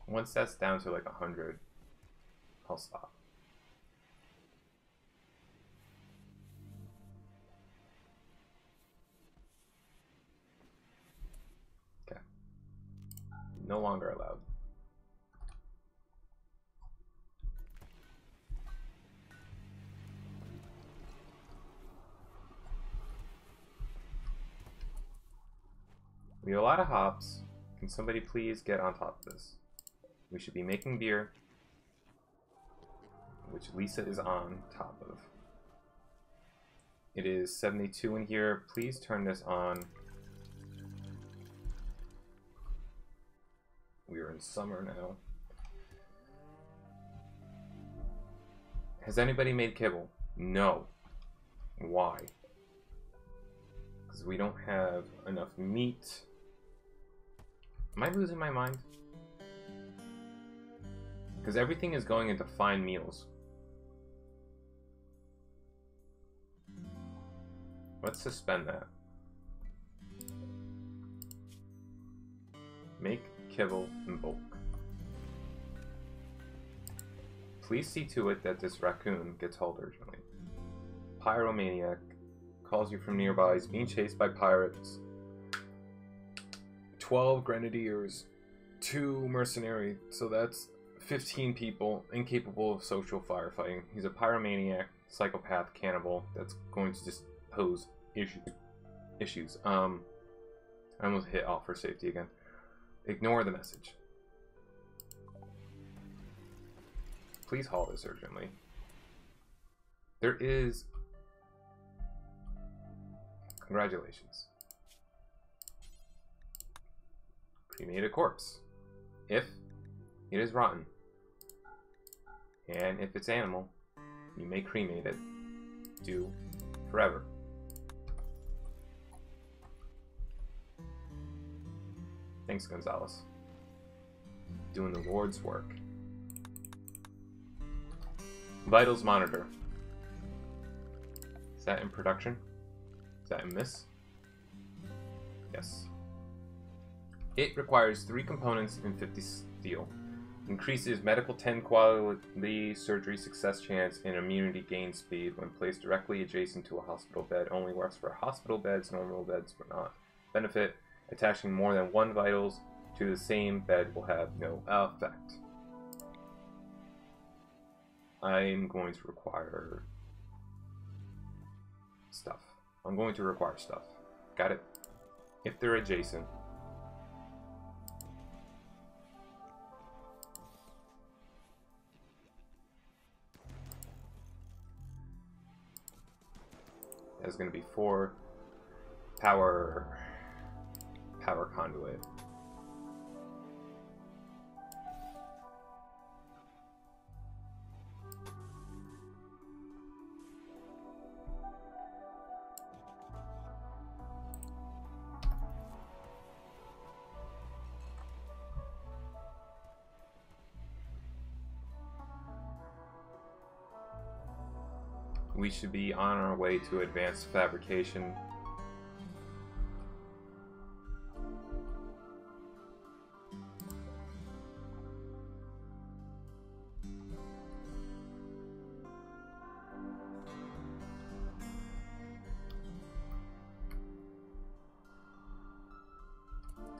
Once that's down to like 100, I'll stop. Okay. No longer allowed. We have a lot of hops. Can somebody please get on top of this? We should be making beer, which Lisa is on top of. It is 72 in here. Please turn this on. We are in summer now. Has anybody made kibble? No. Why? Because we don't have enough meat. Am I losing my mind? Because everything is going into fine meals. Let's suspend that. Make kibble in bulk. Please see to it that this raccoon gets hauled urgently. Pyromaniac calls you from nearby. He's being chased by pirates. 12 grenadiers. 2 mercenary. So that's 15 people incapable of social firefighting. He's a pyromaniac, psychopath, cannibal that's going to just pose issues. I almost hit off for safety again. Ignore the message. Please haul this urgently. There is... Congratulations. Cremate a corpse. If it is rotten, and if it's animal, you may cremate it. Do forever. Thanks, Gonzalez. Doing the Lord's work. Vitals monitor. Is that in production? Is that in this? Yes. It requires 3 components and 50 steel. Increases medical 10 quality, surgery success chance, and immunity gain speed when placed directly adjacent to a hospital bed. Only works for hospital beds, normal beds will not benefit. Attaching more than one vitals to the same bed will have no effect. I'm going to require stuff. I'm going to require stuff. Got it? If they're adjacent. There's going to be 4 power conduit. We should be on our way to advanced fabrication.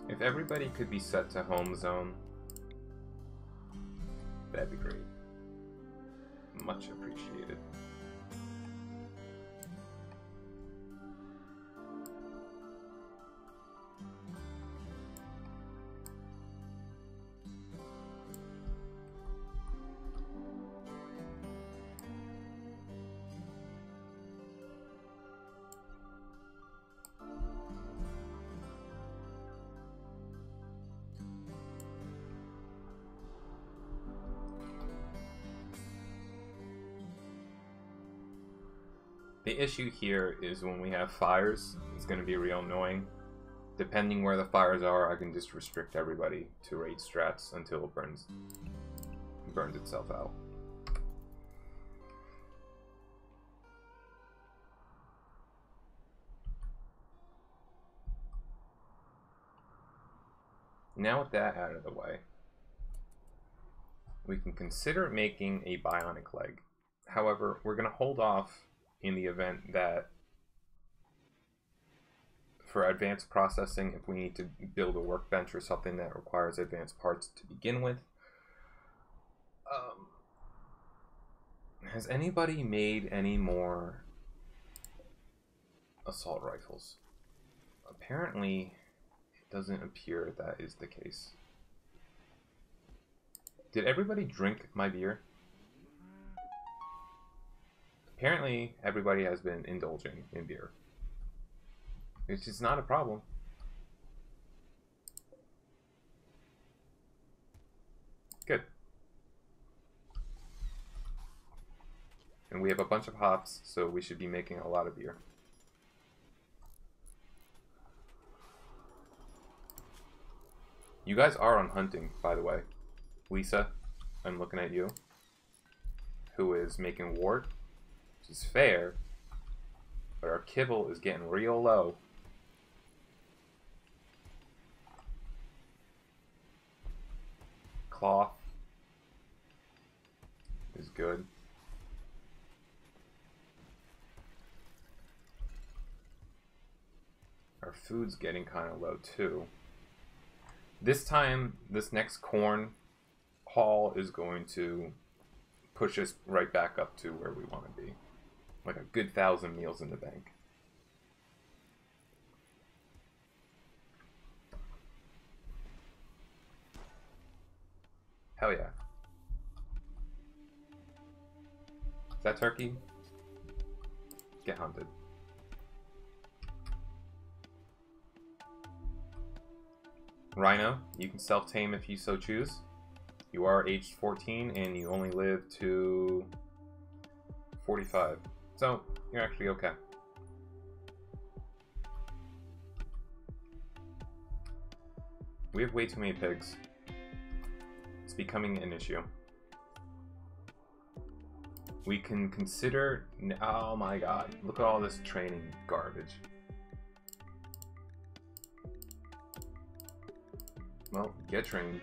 If everybody could be set to home zone, that'd be great. Much appreciated. The issue here is when we have fires, it's going to be real annoying. Depending where the fires are, I can just restrict everybody to raid strats until it burns itself out. Now with that out of the way, we can consider making a bionic leg. However, we're going to hold off in the event that for advanced processing, if we need to build a workbench or something that requires advanced parts to begin with. Has anybody made any more assault rifles? Apparently, it doesn't appear that is the case. Did everybody drink my beer? Apparently, everybody has been indulging in beer, which is not a problem. Good. And we have a bunch of hops, so we should be making a lot of beer. You guys are on hunting, by the way. Lisa, I'm looking at you, who is making wart, which is fair, but our kibble is getting real low. Cloth is good. Our food's getting kind of low too. This time, this next corn haul is going to push us right back up to where we want to be. Like a good 1,000 meals in the bank. Hell yeah. Is that turkey? Get hunted. Rhino, you can self-tame if you so choose. You are aged 14 and you only live to 45. So, you're actually okay. We have way too many pigs. It's becoming an issue. We can consider... Oh my god, look at all this training garbage. Well, get trained.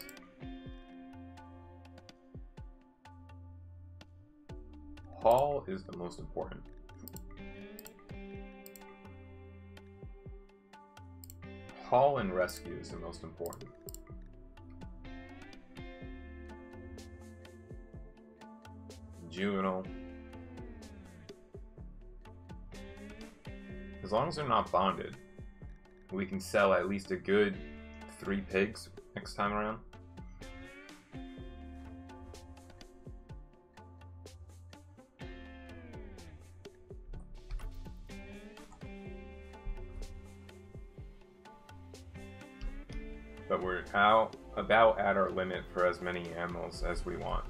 Haul is the most important. Haul and rescue is the most important. Juvenile. As long as they're not bonded, we can sell at least a good 3 pigs next time around. But we're about at our limit for as many animals as we want.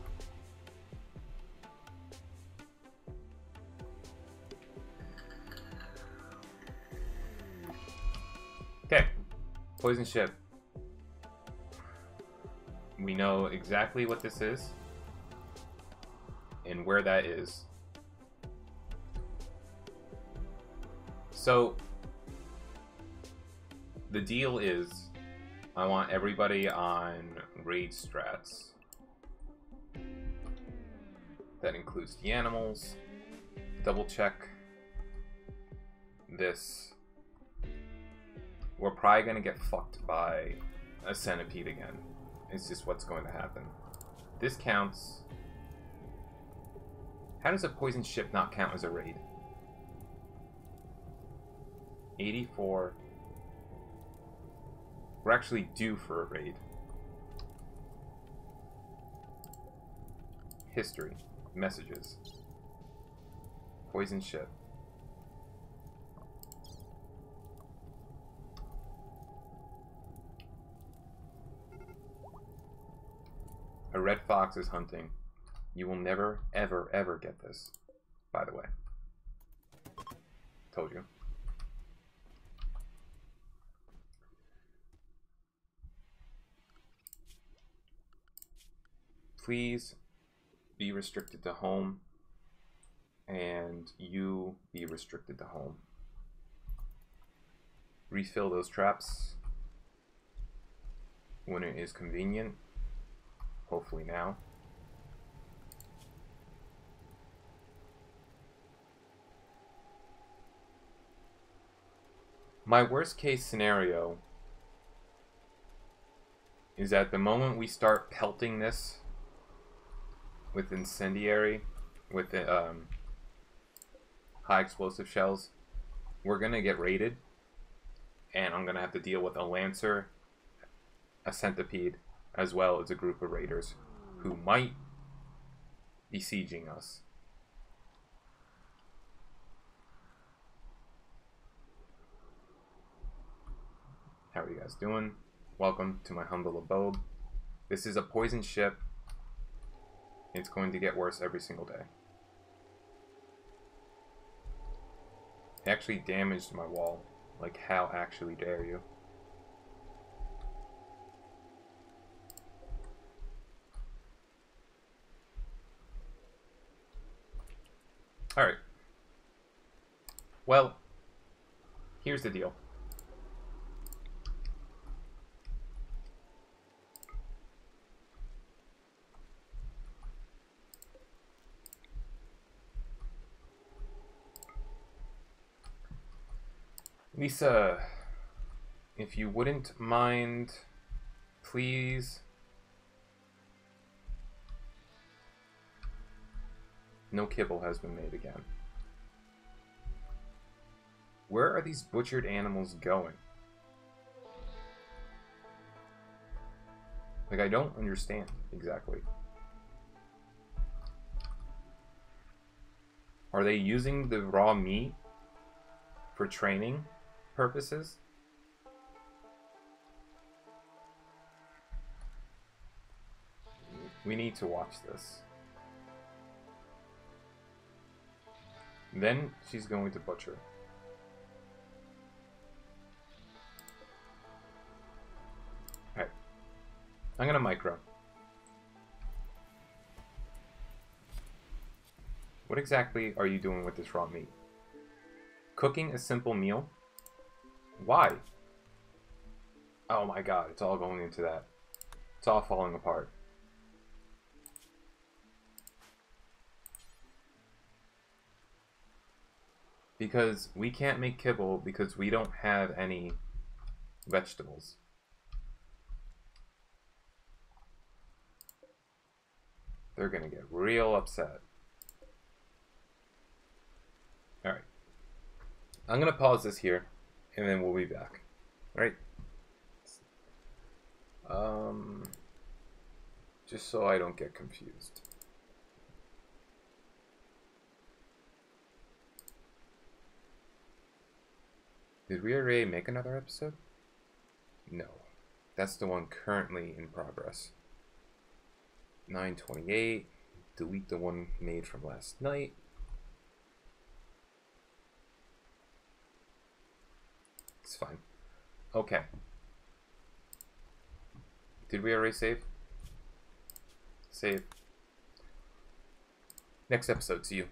Okay, poison ship. We know exactly what this is and where that is. So the deal is, I want everybody on raid strats. That includes the animals. Double check this. We're probably gonna get fucked by a centipede again. It's just what's going to happen. This counts. How does a poison ship not count as a raid? 84. We're actually due for a raid. History. Messages. Poison ship. A red fox is hunting. You will never, ever, ever get this, by the way. Told you. Please be restricted to home, and you be restricted to home. Refill those traps when it is convenient. Hopefully now. My worst case scenario is at the moment we start pelting this with incendiary, with high explosive shells, we're gonna get raided, and I'm gonna have to deal with a lancer, a centipede, as well as a group of raiders who might be sieging us. How are you guys doing? Welcome to my humble abode. This is a poison ship. It's going to get worse every single day. It actually damaged my wall. Like, how actually dare you? Alright. Well, here's the deal. Lisa, if you wouldn't mind, please. No kibble has been made again. Where are these butchered animals going? Like, I don't understand exactly. Are they using the raw meat for training purposes? We need to watch this. Then she's going to butcher. Alright. I'm gonna micro. What exactly are you doing with this raw meat? Cooking a simple meal? Why? Oh my god, it's all going into that. It's all falling apart. Because we can't make kibble because we don't have any vegetables. They're going to get real upset. Alright. I'm going to pause this here, and then we'll be back. Alright? Just so I don't get confused. Did we already make another episode? No. That's the one currently in progress. 9:28. Delete the one made from last night. It's fine. Okay. Did we already save? Save. Next episode. See you.